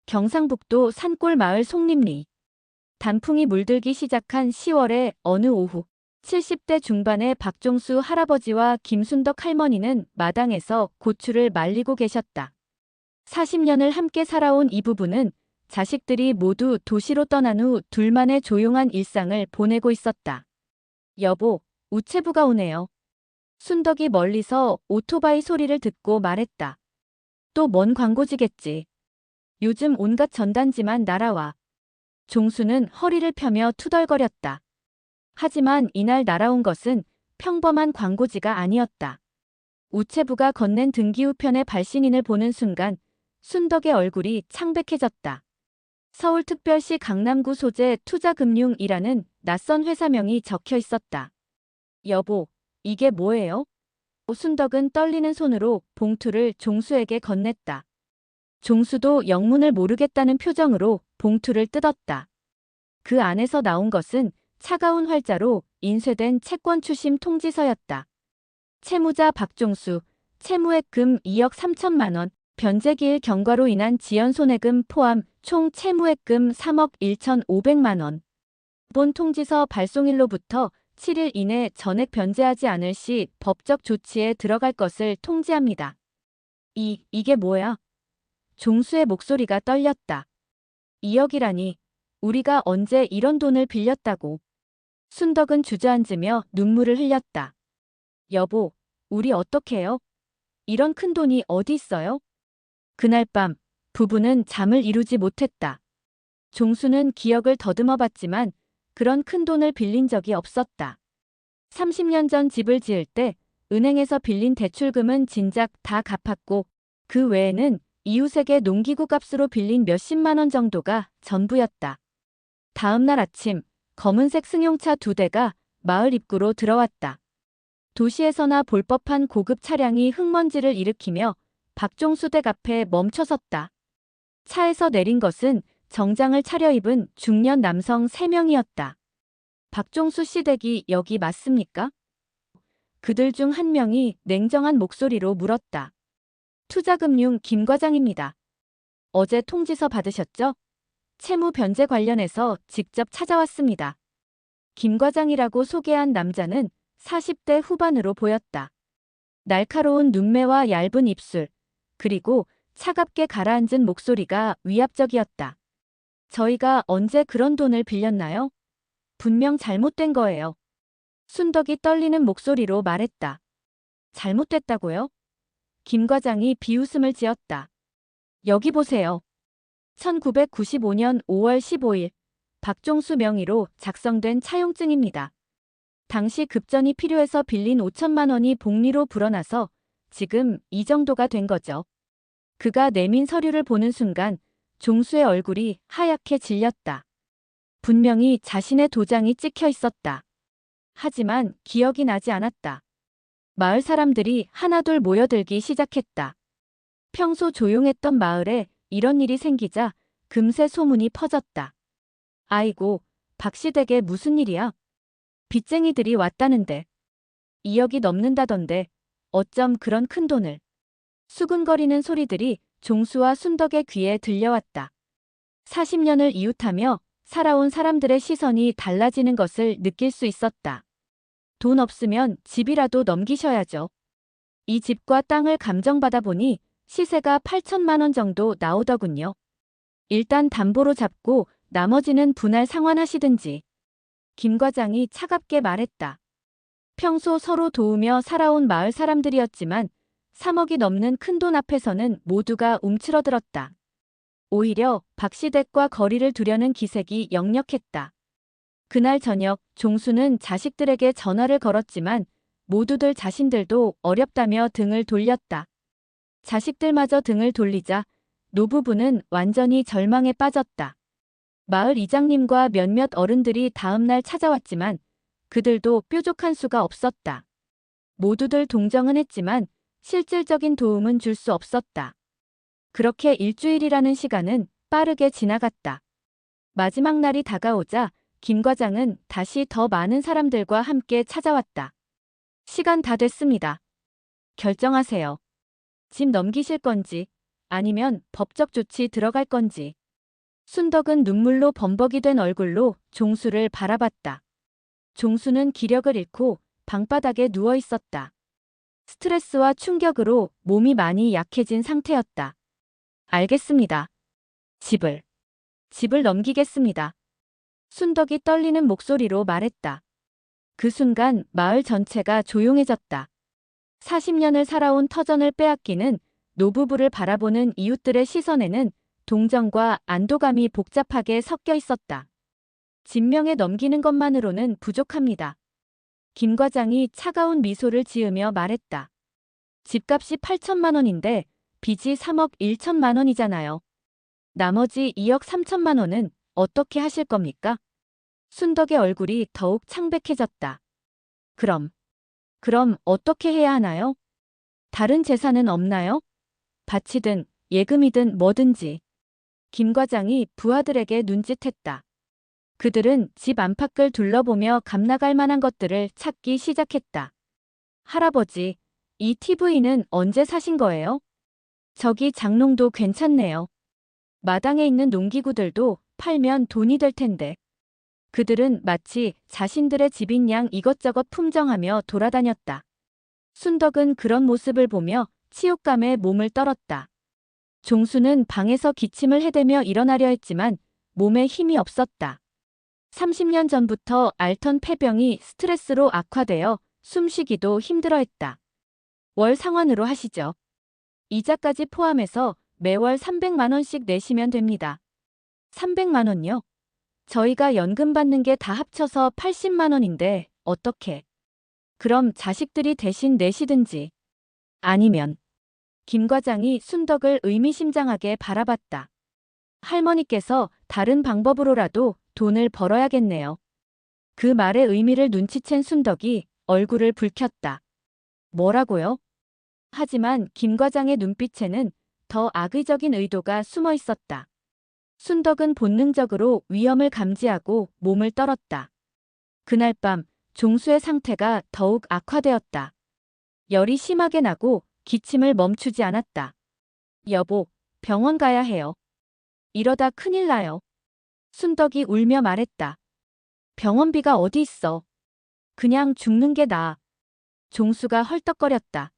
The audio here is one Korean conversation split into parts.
경상북도 산골 마을 송림리. 단풍이 물들기 시작한 10월의 어느 오후, 70대 중반의 박종수 할아버지와 김순덕 할머니는 마당에서 고추를 말리고 계셨다. 40년을 함께 살아온 이 부부는 자식들이 모두 도시로 떠난 후 둘만의 조용한 일상을 보내고 있었다. 여보, 우체부가 오네요. 순덕이 멀리서 오토바이 소리를 듣고 말했다. 또 뭔 광고지겠지. 요즘 온갖 전단지만 날아와. 종수는 허리를 펴며 투덜거렸다. 하지만 이날 날아온 것은 평범한 광고지가 아니었다. 우체부가 건넨 등기우편의 발신인을 보는 순간 순덕의 얼굴이 창백해졌다. 서울특별시 강남구 소재 투자금융이라는 낯선 회사명이 적혀 있었다. 여보, 이게 뭐예요? 순덕은 떨리는 손으로 봉투를 종수에게 건넸다. 종수도 영문을 모르겠다는 표정으로 봉투를 뜯었다. 그 안에서 나온 것은 차가운 활자로 인쇄된 채권 추심 통지서였다. 채무자 박종수, 채무액금 2억 3천만 원, 변제기일 경과로 인한 지연손해금 포함 총 채무액금 3억 1,500만 원. 본 통지서 발송일로부터 7일 이내 전액 변제하지 않을 시 법적 조치에 들어갈 것을 통지합니다. 이게 뭐야? 종수의 목소리가 떨렸다. 2억이라니, 우리가 언제 이런 돈을 빌렸다고. 순덕은 주저앉으며 눈물을 흘렸다. 여보, 우리 어떡해요? 이런 큰 돈이 어디 있어요? 그날 밤, 부부는 잠을 이루지 못했다. 종수는 기억을 더듬어 봤지만 그런 큰 돈을 빌린 적이 없었다. 30년 전 집을 지을 때 은행에서 빌린 대출금은 진작 다 갚았고 그 외에는 이웃에게 농기구 값으로 빌린 몇십만 원 정도가 전부였다. 다음 날 아침, 검은색 승용차 2대가 마을 입구로 들어왔다. 도시에서나 볼 법한 고급 차량이 흙먼지를 일으키며 박종수 댁 앞에 멈춰섰다. 차에서 내린 것은 정장을 차려입은 중년 남성 3명이었다. 박종수 씨 댁이 여기 맞습니까? 그들 중 한 명이 냉정한 목소리로 물었다. 투자금융 김 과장입니다. 어제 통지서 받으셨죠? 채무 변제 관련해서 직접 찾아왔습니다. 김 과장이라고 소개한 남자는 40대 후반으로 보였다. 날카로운 눈매와 얇은 입술, 그리고 차갑게 가라앉은 목소리가 위압적이었다. 저희가 언제 그런 돈을 빌렸나요? 분명 잘못된 거예요. 순덕이 떨리는 목소리로 말했다. 잘못됐다고요? 김 과장이 비웃음을 지었다. 여기 보세요. 1995년 5월 15일 박종수 명의로 작성된 차용증입니다. 당시 급전이 필요해서 빌린 5천만 원이 복리로 불어나서 지금 이 정도가 된 거죠. 그가 내민 서류를 보는 순간 종수의 얼굴이 하얗게 질렸다. 분명히 자신의 도장이 찍혀 있었다. 하지만 기억이 나지 않았다. 마을 사람들이 하나둘 모여들기 시작했다. 평소 조용했던 마을에 이런 일이 생기자 금세 소문이 퍼졌다. 아이고, 박씨 댁에 무슨 일이야? 빚쟁이들이 왔다는데. 2억이 넘는다던데 어쩜 그런 큰 돈을. 수근거리는 소리들이 종수와 순덕의 귀에 들려왔다. 40년을 이웃하며 살아온 사람들의 시선이 달라지는 것을 느낄 수 있었다. 돈 없으면 집이라도 넘기셔야죠. 이 집과 땅을 감정받아 보니 시세가 8천만 원 정도 나오더군요. 일단 담보로 잡고 나머지는 분할 상환하시든지. 김 과장이 차갑게 말했다. 평소 서로 도우며 살아온 마을 사람들이었지만 3억이 넘는 큰돈 앞에서는 모두가 움츠러들었다. 오히려 박씨 댁과 거리를 두려는 기색이 역력했다. 그날 저녁 종수는 자식들에게 전화를 걸었지만 모두들 자신들도 어렵다며 등을 돌렸다. 자식들마저 등을 돌리자 노부부는 완전히 절망에 빠졌다. 마을 이장님과 몇몇 어른들이 다음날 찾아왔지만 그들도 뾰족한 수가 없었다. 모두들 동정은 했지만 실질적인 도움은 줄 수 없었다. 그렇게 일주일이라는 시간은 빠르게 지나갔다. 마지막 날이 다가오자 김 과장은 다시 더 많은 사람들과 함께 찾아왔다. 시간 다 됐습니다. 결정하세요. 집 넘기실 건지 아니면 법적 조치 들어갈 건지. 순덕은 눈물로 범벅이 된 얼굴로 종수를 바라봤다. 종수는 기력을 잃고 방바닥에 누워 있었다. 스트레스와 충격으로 몸이 많이 약해진 상태였다. 알겠습니다. 집을 넘기겠습니다. 순덕이 떨리는 목소리로 말했다. 그 순간 마을 전체가 조용해졌다. 40년을 살아온 터전을 빼앗기는 노부부를 바라보는 이웃들의 시선에는 동정과 안도감이 복잡하게 섞여 있었다. 진명에 넘기는 것만으로는 부족합니다. 김 과장이 차가운 미소를 지으며 말했다. 집값이 8천만 원인데 빚이 3억 1천만 원이잖아요. 나머지 2억 3천만 원은 어떻게 하실 겁니까? 순덕의 얼굴이 더욱 창백해졌다. 그럼 어떻게 해야 하나요? 다른 재산은 없나요? 밭이든 예금이든 뭐든지. 김 과장이 부하들에게 눈짓했다. 그들은 집 안팎을 둘러보며 감나갈 만한 것들을 찾기 시작했다. 할아버지, 이 TV는 언제 사신 거예요? 저기 장롱도 괜찮네요. 마당에 있는 농기구들도 팔면 돈이 될 텐데. 그들은 마치 자신들의 집인 양 이것저것 품정하며 돌아다녔다. 순덕은 그런 모습을 보며 치욕감에 몸을 떨었다. 종수는 방에서 기침을 해대며 일어나려 했지만 몸에 힘이 없었다. 30년 전부터 앓던 폐병이 스트레스로 악화되어 숨쉬기도 힘들어했다. 월 상환으로 하시죠. 이자까지 포함해서 매월 300만 원씩 내시면 됩니다. 300만 원요? 저희가 연금 받는 게 다 합쳐서 80만 원인데 어떻게? 그럼 자식들이 대신 내시든지. 아니면. 김 과장이 순덕을 의미심장하게 바라봤다. 할머니께서 다른 방법으로라도 돈을 벌어야겠네요. 그 말의 의미를 눈치챈 순덕이 얼굴을 붉혔다. 뭐라고요? 하지만 김 과장의 눈빛에는 더 악의적인 의도가 숨어 있었다. 순덕은 본능적으로 위험을 감지하고 몸을 떨었다. 그날 밤 종수의 상태가 더욱 악화되었다. 열이 심하게 나고 기침을 멈추지 않았다. 여보, 병원 가야 해요. 이러다 큰일 나요. 순덕이 울며 말했다. 병원비가 어디 있어. 그냥 죽는 게 나아. 종수가 헐떡거렸다.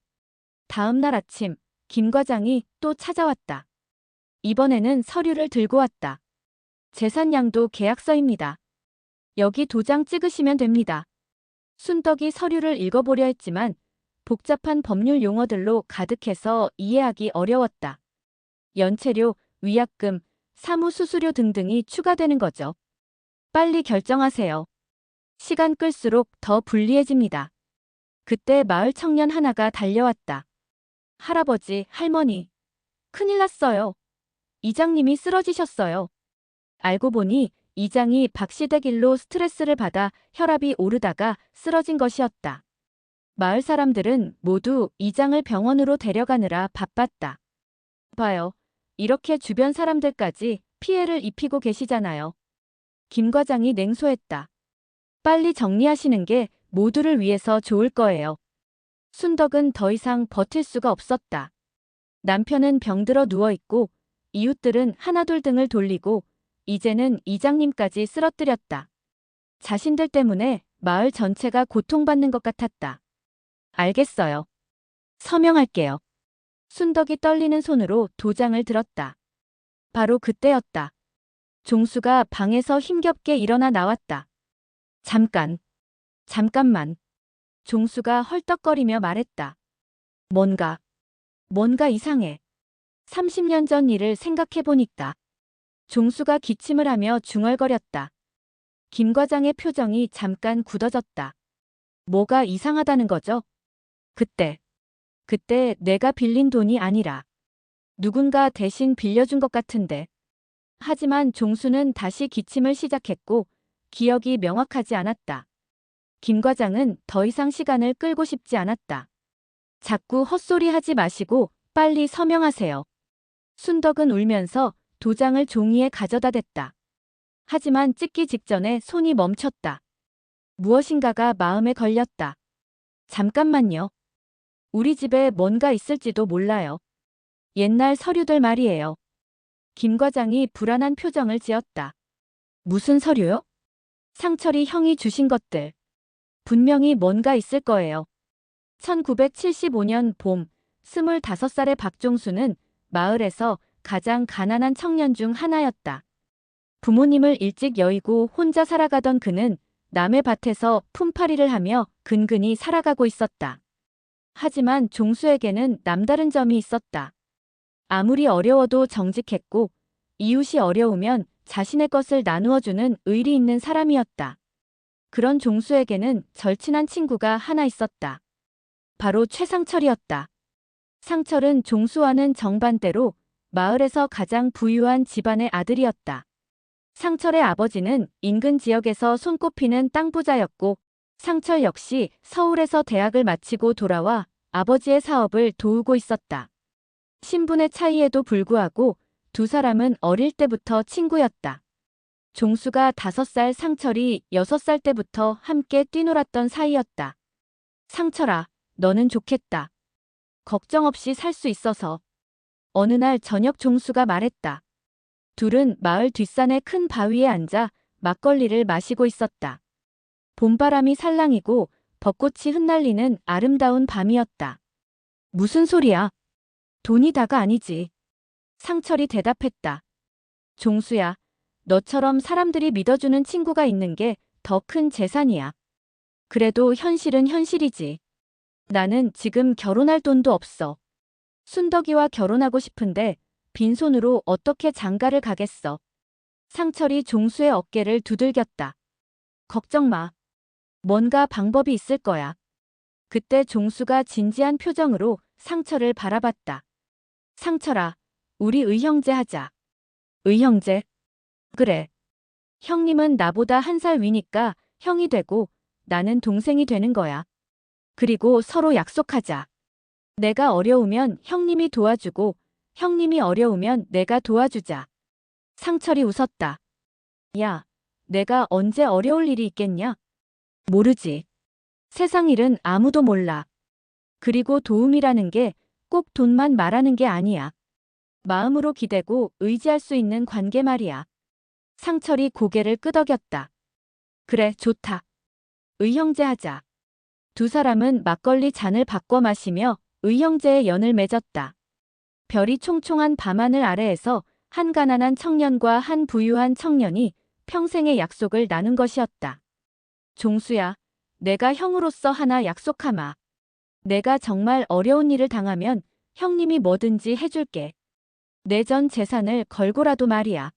다음 날 아침, 김 과장이 또 찾아왔다. 이번에는 서류를 들고 왔다. 재산양도 계약서입니다. 여기 도장 찍으시면 됩니다. 순덕이 서류를 읽어보려 했지만 복잡한 법률 용어들로 가득해서 이해하기 어려웠다. 연체료, 위약금, 사무수수료 등등이 추가되는 거죠. 빨리 결정하세요. 시간 끌수록 더 불리해집니다. 그때 마을 청년 하나가 달려왔다. 할아버지, 할머니. 큰일 났어요. 이장님이 쓰러지셨어요. 알고 보니 이장이 박시대길로 스트레스를 받아 혈압이 오르다가 쓰러진 것이었다. 마을 사람들은 모두 이장을 병원으로 데려가느라 바빴다. 봐요. 이렇게 주변 사람들까지 피해를 입히고 계시잖아요. 김 과장이 냉소했다. 빨리 정리하시는 게 모두를 위해서 좋을 거예요. 순덕은 더 이상 버틸 수가 없었다. 남편은 병들어 누워있고 이웃들은 하나둘 등을 돌리고 이제는 이장님까지 쓰러뜨렸다. 자신들 때문에 마을 전체가 고통받는 것 같았다. 알겠어요. 서명할게요. 순덕이 떨리는 손으로 도장을 들었다. 바로 그때였다. 종수가 방에서 힘겹게 일어나 나왔다. 잠깐만. 종수가 헐떡거리며 말했다. 뭔가 이상해. 30년 전 일을 생각해보니까. 종수가 기침을 하며 중얼거렸다. 김 과장의 표정이 잠깐 굳어졌다. 뭐가 이상하다는 거죠? 그때 내가 빌린 돈이 아니라 누군가 대신 빌려준 것 같은데. 하지만 종수는 다시 기침을 시작했고 기억이 명확하지 않았다. 김 과장은 더 이상 시간을 끌고 싶지 않았다. 자꾸 헛소리하지 마시고 빨리 서명하세요. 순덕은 울면서 도장을 종이에 가져다 댔다. 하지만 찍기 직전에 손이 멈췄다. 무엇인가가 마음에 걸렸다. 잠깐만요. 우리 집에 뭔가 있을지도 몰라요. 옛날 서류들 말이에요. 김 과장이 불안한 표정을 지었다. 무슨 서류요? 상철이 형이 주신 것들. 분명히 뭔가 있을 거예요. 1975년 봄, 25살의 박종수는 마을에서 가장 가난한 청년 중 하나였다. 부모님을 일찍 여의고 혼자 살아가던 그는 남의 밭에서 품팔이를 하며 근근히 살아가고 있었다. 하지만 종수에게는 남다른 점이 있었다. 아무리 어려워도 정직했고 이웃이 어려우면 자신의 것을 나누어주는 의리 있는 사람이었다. 그런 종수에게는 절친한 친구가 하나 있었다. 바로 최상철이었다. 상철은 종수와는 정반대로 마을에서 가장 부유한 집안의 아들이었다. 상철의 아버지는 인근 지역에서 손꼽히는 땅 부자였고 상철 역시 서울에서 대학을 마치고 돌아와 아버지의 사업을 도우고 있었다. 신분의 차이에도 불구하고 두 사람은 어릴 때부터 친구였다. 종수가 5살, 상철이 6살 때부터 함께 뛰놀았던 사이였다. 상철아, 너는 좋겠다. 걱정 없이 살 수 있어서. 어느 날 저녁 종수가 말했다. 둘은 마을 뒷산의 큰 바위에 앉아 막걸리를 마시고 있었다. 봄바람이 살랑이고 벚꽃이 흩날리는 아름다운 밤이었다. 무슨 소리야? 돈이 다가 아니지. 상철이 대답했다. 종수야, 너처럼 사람들이 믿어주는 친구가 있는 게 더 큰 재산이야. 그래도 현실은 현실이지. 나는 지금 결혼할 돈도 없어. 순덕이와 결혼하고 싶은데 빈손으로 어떻게 장가를 가겠어. 상철이 종수의 어깨를 두들겼다. 걱정 마. 뭔가 방법이 있을 거야. 그때 종수가 진지한 표정으로 상철을 바라봤다. 상철아, 우리 의형제 하자. 의형제? 그래. 형님은 나보다 1살 위니까 형이 되고 나는 동생이 되는 거야. 그리고 서로 약속하자. 내가 어려우면 형님이 도와주고 형님이 어려우면 내가 도와주자. 상철이 웃었다. 야, 내가 언제 어려울 일이 있겠냐? 모르지. 세상 일은 아무도 몰라. 그리고 도움이라는 게 꼭 돈만 말하는 게 아니야. 마음으로 기대고 의지할 수 있는 관계 말이야. 상철이 고개를 끄덕였다. 그래, 좋다. 의형제 하자. 두 사람은 막걸리 잔을 바꿔 마시며 의형제의 연을 맺었다. 별이 총총한 밤하늘 아래에서 한 가난한 청년과 한 부유한 청년이 평생의 약속을 나눈 것이었다. 종수야, 내가 형으로서 하나 약속하마. 내가 정말 어려운 일을 당하면 형님이 뭐든지 해줄게. 내 전 재산을 걸고라도 말이야.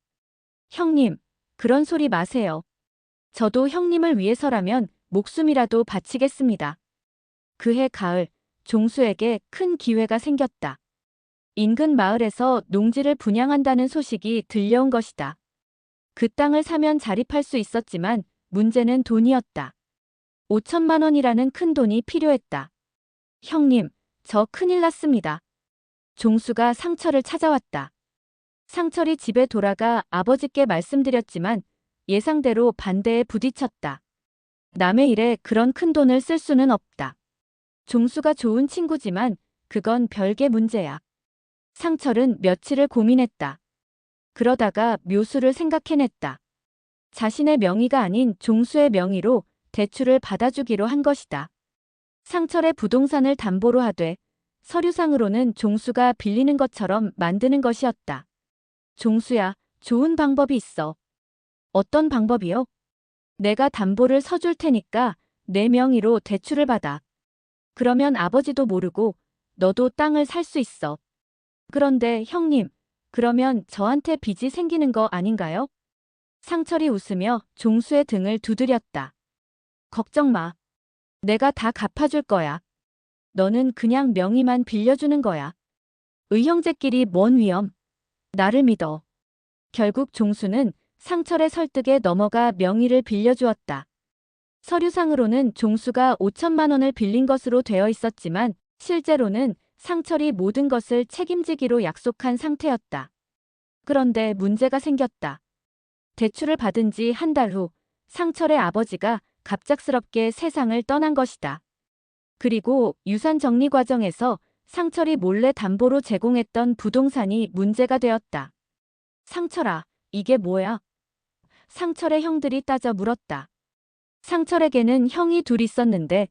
형님, 그런 소리 마세요. 저도 형님을 위해서라면 목숨이라도 바치겠습니다. 그해 가을, 종수에게 큰 기회가 생겼다. 인근 마을에서 농지를 분양한다는 소식이 들려온 것이다. 그 땅을 사면 자립할 수 있었지만 문제는 돈이었다. 5천만 원이라는 큰 돈이 필요했다. 형님, 저 큰일 났습니다. 종수가 상철을 찾아왔다. 상철이 집에 돌아가 아버지께 말씀드렸지만 예상대로 반대에 부딪혔다. 남의 일에 그런 큰 돈을 쓸 수는 없다. 종수가 좋은 친구지만 그건 별개 문제야. 상철은 며칠을 고민했다. 그러다가 묘수를 생각해냈다. 자신의 명의가 아닌 종수의 명의로 대출을 받아주기로 한 것이다. 상철의 부동산을 담보로 하되 서류상으로는 종수가 빌리는 것처럼 만드는 것이었다. 종수야, 좋은 방법이 있어. 어떤 방법이요? 내가 담보를 서줄 테니까 내 명의로 대출을 받아. 그러면 아버지도 모르고 너도 땅을 살 수 있어. 그런데 형님, 그러면 저한테 빚이 생기는 거 아닌가요? 상철이 웃으며 종수의 등을 두드렸다. 걱정 마. 내가 다 갚아줄 거야. 너는 그냥 명의만 빌려주는 거야. 의형제끼리 뭔 위험. 나를 믿어. 결국 종수는 상철의 설득에 넘어가 명의를 빌려주었다. 서류상으로는 종수가 5천만 원을 빌린 것으로 되어 있었지만 실제로는 상철이 모든 것을 책임지기로 약속한 상태였다. 그런데 문제가 생겼다. 대출을 받은 지 한 달 후 상철의 아버지가 갑작스럽게 세상을 떠난 것이다. 그리고 유산 정리 과정에서 상철이 몰래 담보로 제공했던 부동산이 문제가 되었다. 상철아, 이게 뭐야? 상철의 형들이 따져 물었다. 상철에게는 형이 둘 있었는데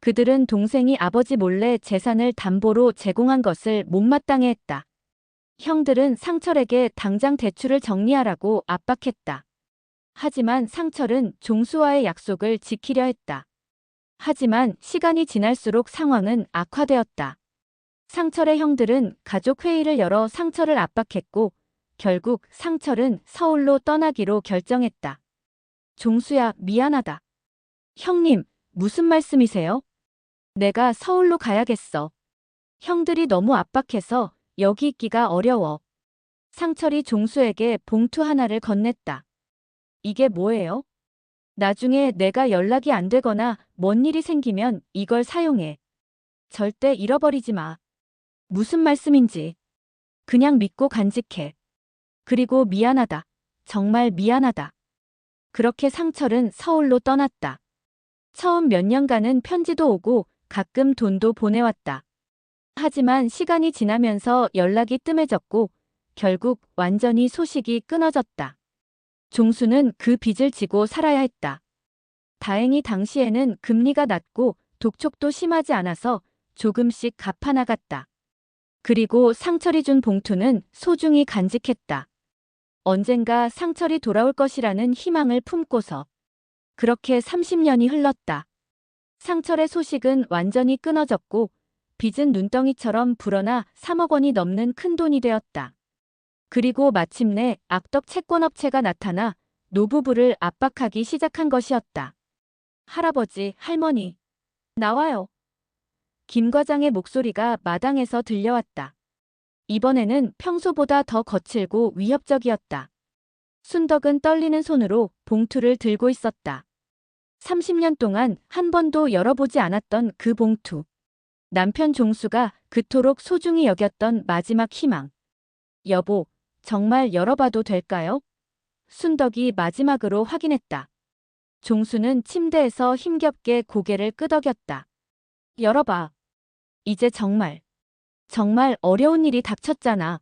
그들은 동생이 아버지 몰래 재산을 담보로 제공한 것을 못마땅해 했다. 형들은 상철에게 당장 대출을 정리하라고 압박했다. 하지만 상철은 종수와의 약속을 지키려 했다. 하지만 시간이 지날수록 상황은 악화되었다. 상철의 형들은 가족 회의를 열어 상철을 압박했고 결국 상철은 서울로 떠나기로 결정했다. 종수야, 미안하다. 형님, 무슨 말씀이세요? 내가 서울로 가야겠어. 형들이 너무 압박해서 여기 있기가 어려워. 상철이 종수에게 봉투 하나를 건넸다. 이게 뭐예요? 나중에 내가 연락이 안 되거나 뭔 일이 생기면 이걸 사용해. 절대 잃어버리지 마. 무슨 말씀인지. 그냥 믿고 간직해. 그리고 미안하다. 정말 미안하다. 그렇게 상철은 서울로 떠났다. 처음 몇 년간은 편지도 오고 가끔 돈도 보내왔다. 하지만 시간이 지나면서 연락이 뜸해졌고 결국 완전히 소식이 끊어졌다. 종수는 그 빚을 지고 살아야 했다. 다행히 당시에는 금리가 낮고 독촉도 심하지 않아서 조금씩 갚아나갔다. 그리고 상철이 준 봉투는 소중히 간직했다. 언젠가 상철이 돌아올 것이라는 희망을 품고서. 그렇게 30년이 흘렀다. 상철의 소식은 완전히 끊어졌고 빚은 눈덩이처럼 불어나 3억 원이 넘는 큰돈이 되었다. 그리고 마침내 악덕 채권업체가 나타나 노부부를 압박하기 시작한 것이었다. 할아버지, 할머니, 나와요. 김 과장의 목소리가 마당에서 들려왔다. 이번에는 평소보다 더 거칠고 위협적이었다. 순덕은 떨리는 손으로 봉투를 들고 있었다. 30년 동안 한 번도 열어보지 않았던 그 봉투. 남편 종수가 그토록 소중히 여겼던 마지막 희망. 여보, 정말 열어봐도 될까요? 순덕이 마지막으로 확인했다. 종수는 침대에서 힘겹게 고개를 끄덕였다. 열어봐. 이제 정말 어려운 일이 닥쳤잖아.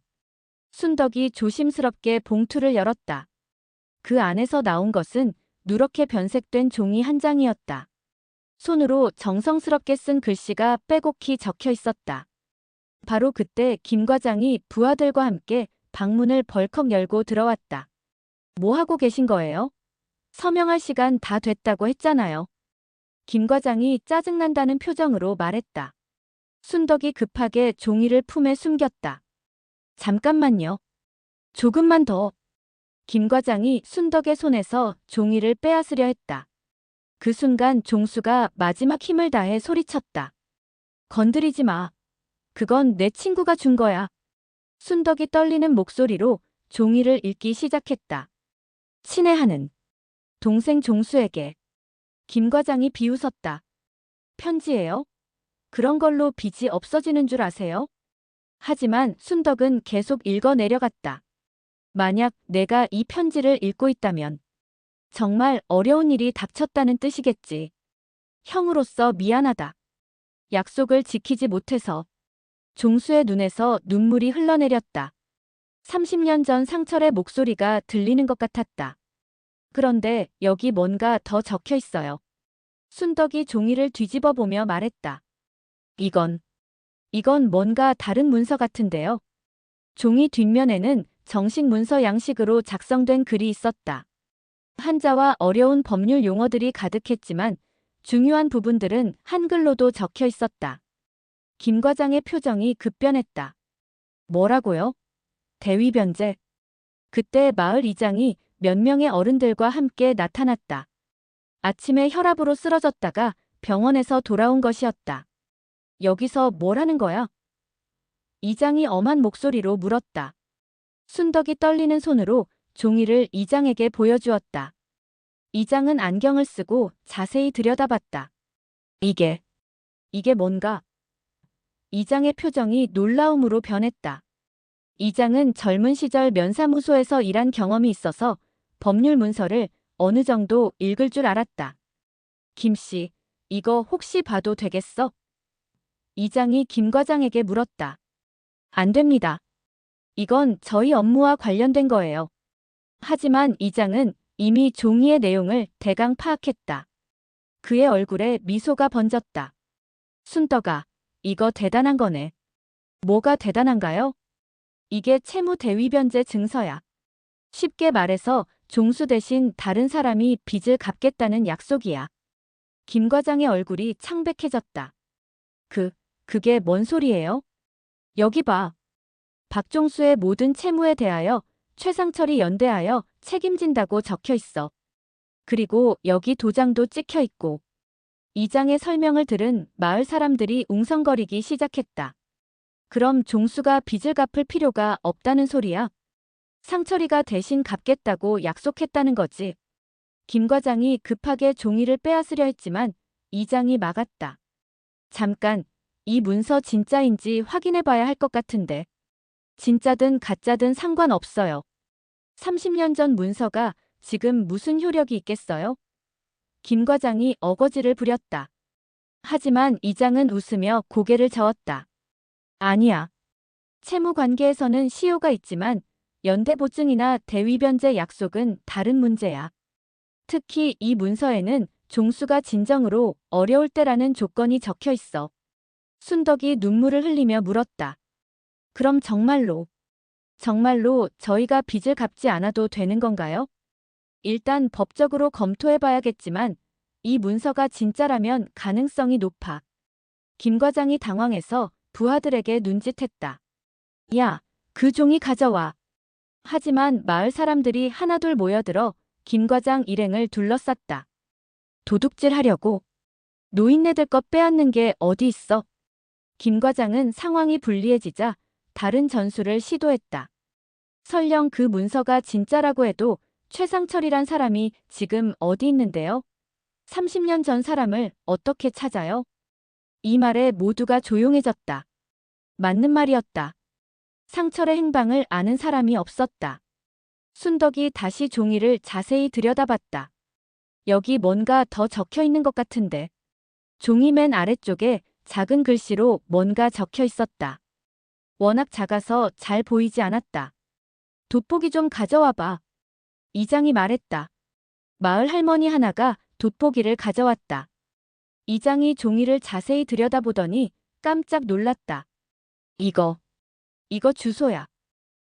순덕이 조심스럽게 봉투를 열었다. 그 안에서 나온 것은 누렇게 변색된 종이 한 장이었다. 손으로 정성스럽게 쓴 글씨가 빼곡히 적혀 있었다. 바로 그때 김 과장이 부하들과 함께 방문을 벌컥 열고 들어왔다. 뭐 하고 계신 거예요? 서명할 시간 다 됐다고 했잖아요. 김 과장이 짜증난다는 표정으로 말했다. 순덕이 급하게 종이를 품에 숨겼다. 잠깐만요. 조금만 더. 김 과장이 순덕의 손에서 종이를 빼앗으려 했다. 그 순간 종수가 마지막 힘을 다해 소리쳤다. 건드리지 마. 그건 내 친구가 준 거야. 순덕이 떨리는 목소리로 종이를 읽기 시작했다. 친애하는 동생 종수에게. 김 과장이 비웃었다. 편지예요? 그런 걸로 빚이 없어지는 줄 아세요? 하지만 순덕은 계속 읽어 내려갔다. 만약 내가 이 편지를 읽고 있다면 정말 어려운 일이 닥쳤다는 뜻이겠지. 형으로서 미안하다. 약속을 지키지 못해서. 종수의 눈에서 눈물이 흘러내렸다. 30년 전 상철의 목소리가 들리는 것 같았다. 그런데 여기 뭔가 더 적혀 있어요. 순덕이 종이를 뒤집어 보며 말했다. 이건 뭔가 다른 문서 같은데요. 종이 뒷면에는 정식 문서 양식으로 작성된 글이 있었다. 한자와 어려운 법률 용어들이 가득했지만 중요한 부분들은 한글로도 적혀 있었다. 김 과장의 표정이 급변했다. 뭐라고요? 대위변제. 그때 마을 이장이 몇 명의 어른들과 함께 나타났다. 아침에 혈압으로 쓰러졌다가 병원에서 돌아온 것이었다. 여기서 뭘 하는 거야? 이장이 엄한 목소리로 물었다. 순덕이 떨리는 손으로 종이를 이장에게 보여주었다. 이장은 안경을 쓰고 자세히 들여다봤다. 이게 뭔가? 이장의 표정이 놀라움으로 변했다. 이장은 젊은 시절 면사무소에서 일한 경험이 있어서 법률 문서를 어느 정도 읽을 줄 알았다. 김씨, 이거 혹시 봐도 되겠어? 이장이 김 과장에게 물었다. 안 됩니다. 이건 저희 업무와 관련된 거예요. 하지만 이장은 이미 종이의 내용을 대강 파악했다. 그의 얼굴에 미소가 번졌다. 순덕아, 이거 대단한 거네. 뭐가 대단한가요? 이게 채무 대위변제 증서야. 쉽게 말해서 종수 대신 다른 사람이 빚을 갚겠다는 약속이야. 김 과장의 얼굴이 창백해졌다. 그게 뭔 소리예요? 여기 봐. 박종수의 모든 채무에 대하여 최상철이 연대하여 책임진다고 적혀 있어. 그리고 여기 도장도 찍혀 있고. 이장의 설명을 들은 마을 사람들이 웅성거리기 시작했다. 그럼 종수가 빚을 갚을 필요가 없다는 소리야? 상철이가 대신 갚겠다고 약속했다는 거지. 김 과장이 급하게 종이를 빼앗으려 했지만 이장이 막았다. 잠깐, 이 문서 진짜인지 확인해 봐야 할 것 같은데. 진짜든 가짜든 상관없어요. 30년 전 문서가 지금 무슨 효력이 있겠어요? 김 과장이 어거지를 부렸다. 하지만 이장은 웃으며 고개를 저었다. 아니야. 채무 관계에서는 시효가 있지만 연대 보증이나 대위변제 약속은 다른 문제야. 특히 이 문서에는 종수가 진정으로 어려울 때라는 조건이 적혀 있어. 순덕이 눈물을 흘리며 물었다. 그럼 정말로 저희가 빚을 갚지 않아도 되는 건가요? 일단 법적으로 검토해봐야겠지만 이 문서가 진짜라면 가능성이 높아. 김 과장이 당황해서 부하들에게 눈짓했다. 야, 그 종이 가져와. 하지만 마을 사람들이 하나둘 모여들어 김 과장 일행을 둘러쌌다. 도둑질하려고. 노인네들 것 빼앗는 게 어디 있어? 김 과장은 상황이 불리해지자 다른 전술을 시도했다. 설령 그 문서가 진짜라고 해도 최상철이란 사람이 지금 어디 있는데요? 30년 전 사람을 어떻게 찾아요? 이 말에 모두가 조용해졌다. 맞는 말이었다. 상철의 행방을 아는 사람이 없었다. 순덕이 다시 종이를 자세히 들여다봤다. 여기 뭔가 더 적혀 있는 것 같은데. 종이 맨 아래쪽에 작은 글씨로 뭔가 적혀 있었다. 워낙 작아서 잘 보이지 않았다. 돋보기 좀 가져와봐. 이장이 말했다. 마을 할머니 하나가 돋보기를 가져왔다. 이장이 종이를 자세히 들여다보더니 깜짝 놀랐다. 이거 주소야.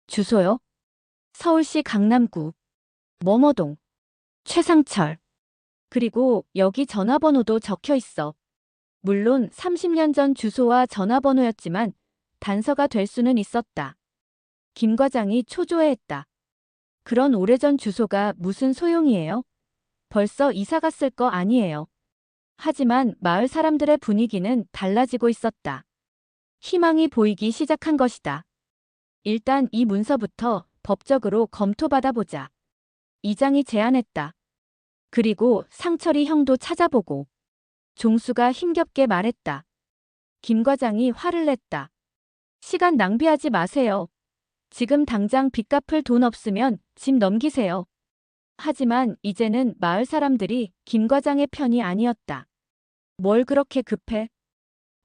주소요? 서울시 강남구 뭐뭐동 최상철. 그리고 여기 전화번호도 적혀 있어. 물론 30년 전 주소와 전화번호였지만 단서가 될 수는 있었다. 김 과장이 초조해했다. 그런 오래전 주소가 무슨 소용이에요? 벌써 이사 갔을 거 아니에요. 하지만 마을 사람들의 분위기는 달라지고 있었다. 희망이 보이기 시작한 것이다. 일단 이 문서부터 법적으로 검토받아보자. 이장이 제안했다. 그리고 상철이 형도 찾아보고. 종수가 힘겹게 말했다. 김 과장이 화를 냈다. 시간 낭비하지 마세요. 지금 당장 빚 갚을 돈 없으면 집 넘기세요. 하지만 이제는 마을 사람들이 김 과장의 편이 아니었다. 뭘 그렇게 급해?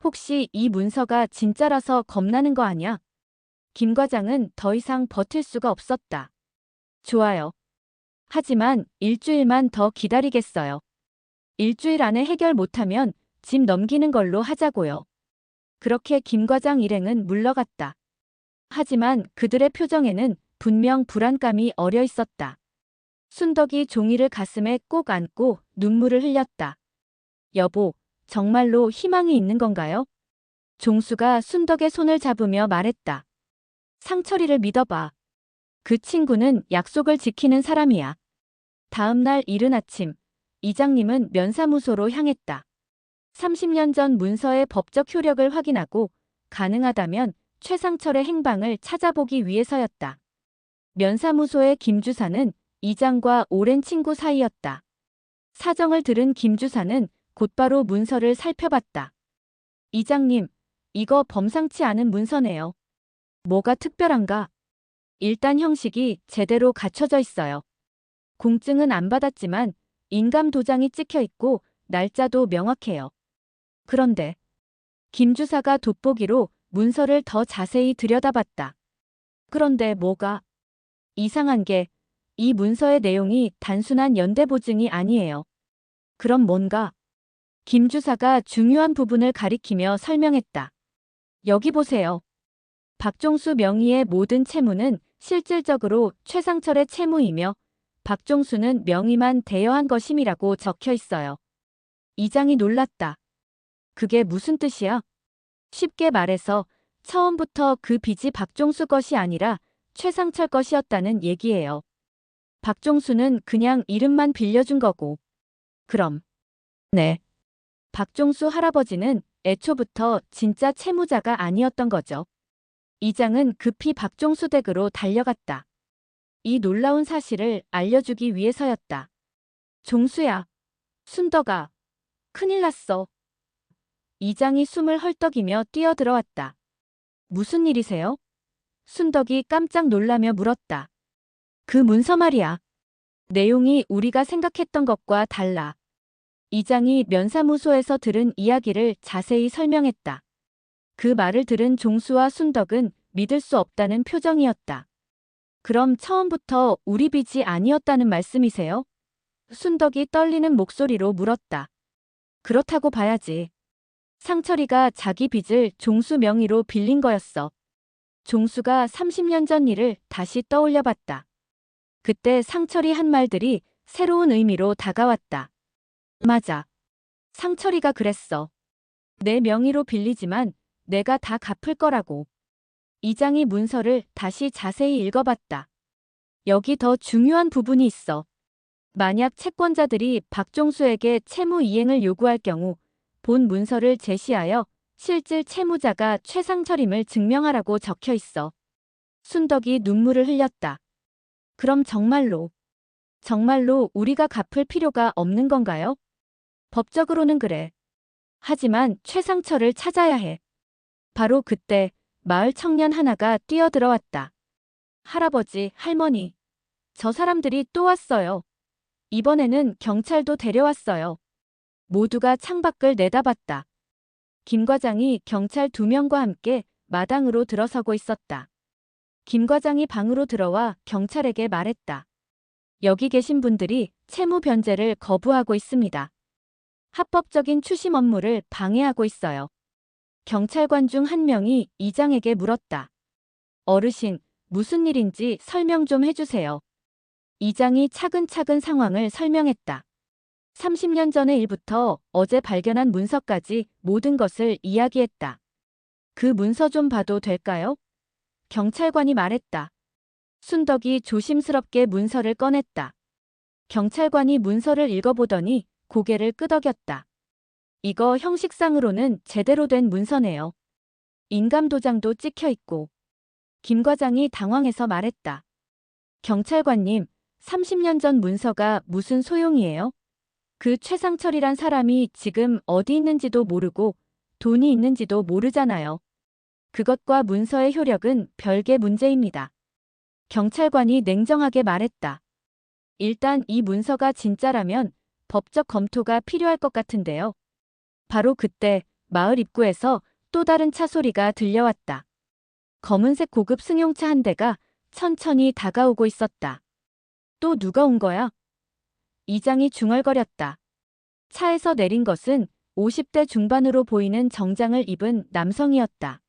혹시 이 문서가 진짜라서 겁나는 거 아냐? 김 과장은 더 이상 버틸 수가 없었다. 좋아요. 하지만 일주일만 더 기다리겠어요. 일주일 안에 해결 못하면 집 넘기는 걸로 하자고요. 그렇게 김 과장 일행은 물러갔다. 하지만 그들의 표정에는 분명 불안감이 어려 있었다. 순덕이 종이를 가슴에 꼭 안고 눈물을 흘렸다. 여보, 정말로 희망이 있는 건가요? 종수가 순덕의 손을 잡으며 말했다. 상철이를 믿어봐. 그 친구는 약속을 지키는 사람이야. 다음 날 이른 아침, 이장님은 면사무소로 향했다. 30년 전 문서의 법적 효력을 확인하고 가능하다면 최상철의 행방을 찾아보기 위해서였다. 면사무소의 김 주사는 이장과 오랜 친구 사이였다. 사정을 들은 김 주사는 곧바로 문서를 살펴봤다. 이장님, 이거 범상치 않은 문서네요. 뭐가 특별한가? 일단 형식이 제대로 갖춰져 있어요. 공증은 안 받았지만 인감 도장이 찍혀 있고 날짜도 명확해요. 그런데 김 주사가 돋보기로 문서를 더 자세히 들여다봤다. 그런데 뭐가 이상한 게 이 문서의 내용이 단순한 연대 보증이 아니에요. 그럼 뭔가? 김 주사가 중요한 부분을 가리키며 설명했다. 여기 보세요. 박종수 명의의 모든 채무는 실질적으로 최상철의 채무이며 박종수는 명의만 대여한 것임이라고 적혀 있어요. 이장이 놀랐다. 그게 무슨 뜻이야? 쉽게 말해서 처음부터 그 빚이 박종수 것이 아니라 최상철 것이었다는 얘기예요. 박종수는 그냥 이름만 빌려준 거고. 그럼. 네. 박종수 할아버지는 애초부터 진짜 채무자가 아니었던 거죠. 이장은 급히 박종수 댁으로 달려갔다. 이 놀라운 사실을 알려주기 위해서였다. 종수야. 순덕아. 큰일 났어. 이장이 숨을 헐떡이며 뛰어들어왔다. 무슨 일이세요? 순덕이 깜짝 놀라며 물었다. 그 문서 말이야. 내용이 우리가 생각했던 것과 달라. 이장이 면사무소에서 들은 이야기를 자세히 설명했다. 그 말을 들은 종수와 순덕은 믿을 수 없다는 표정이었다. 그럼 처음부터 우리 빚이 아니었다는 말씀이세요? 순덕이 떨리는 목소리로 물었다. 그렇다고 봐야지. 상철이가 자기 빚을 종수 명의로 빌린 거였어. 종수가 30년 전 일을 다시 떠올려봤다. 그때 상철이 한 말들이 새로운 의미로 다가왔다. 맞아. 상철이가 그랬어. 내 명의로 빌리지만 내가 다 갚을 거라고. 이장이 문서를 다시 자세히 읽어봤다. 여기 더 중요한 부분이 있어. 만약 채권자들이 박종수에게 채무 이행을 요구할 경우 본 문서를 제시하여 실질 채무자가 최상철임을 증명하라고 적혀 있어. 순덕이 눈물을 흘렸다. 그럼 정말로 우리가 갚을 필요가 없는 건가요? 법적으로는 그래. 하지만 최상철을 찾아야 해. 바로 그때 마을 청년 하나가 뛰어들어왔다. 할아버지, 할머니. 저 사람들이 또 왔어요. 이번에는 경찰도 데려왔어요. 모두가 창밖을 내다봤다. 김 과장이 경찰 2명과 함께 마당으로 들어서고 있었다. 김 과장이 방으로 들어와 경찰에게 말했다. 여기 계신 분들이 채무 변제를 거부하고 있습니다. 합법적인 추심 업무를 방해하고 있어요. 경찰관 중 한 명이 이장에게 물었다. 어르신, 무슨 일인지 설명 좀 해주세요. 이장이 차근차근 상황을 설명했다. 30년 전의 일부터 어제 발견한 문서까지 모든 것을 이야기했다. 그 문서 좀 봐도 될까요? 경찰관이 말했다. 순덕이 조심스럽게 문서를 꺼냈다. 경찰관이 문서를 읽어보더니 고개를 끄덕였다. 이거 형식상으로는 제대로 된 문서네요. 인감도장도 찍혀 있고. 김 과장이 당황해서 말했다. 경찰관님, 30년 전 문서가 무슨 소용이에요? 그 최상철이란 사람이 지금 어디 있는지도 모르고 돈이 있는지도 모르잖아요. 그것과 문서의 효력은 별개 문제입니다. 경찰관이 냉정하게 말했다. 일단 이 문서가 진짜라면 법적 검토가 필요할 것 같은데요. 바로 그때 마을 입구에서 또 다른 차 소리가 들려왔다. 검은색 고급 승용차 한 대가 천천히 다가오고 있었다. 또 누가 온 거야? 이장이 중얼거렸다. 차에서 내린 것은 50대 중반으로 보이는 정장을 입은 남성이었다.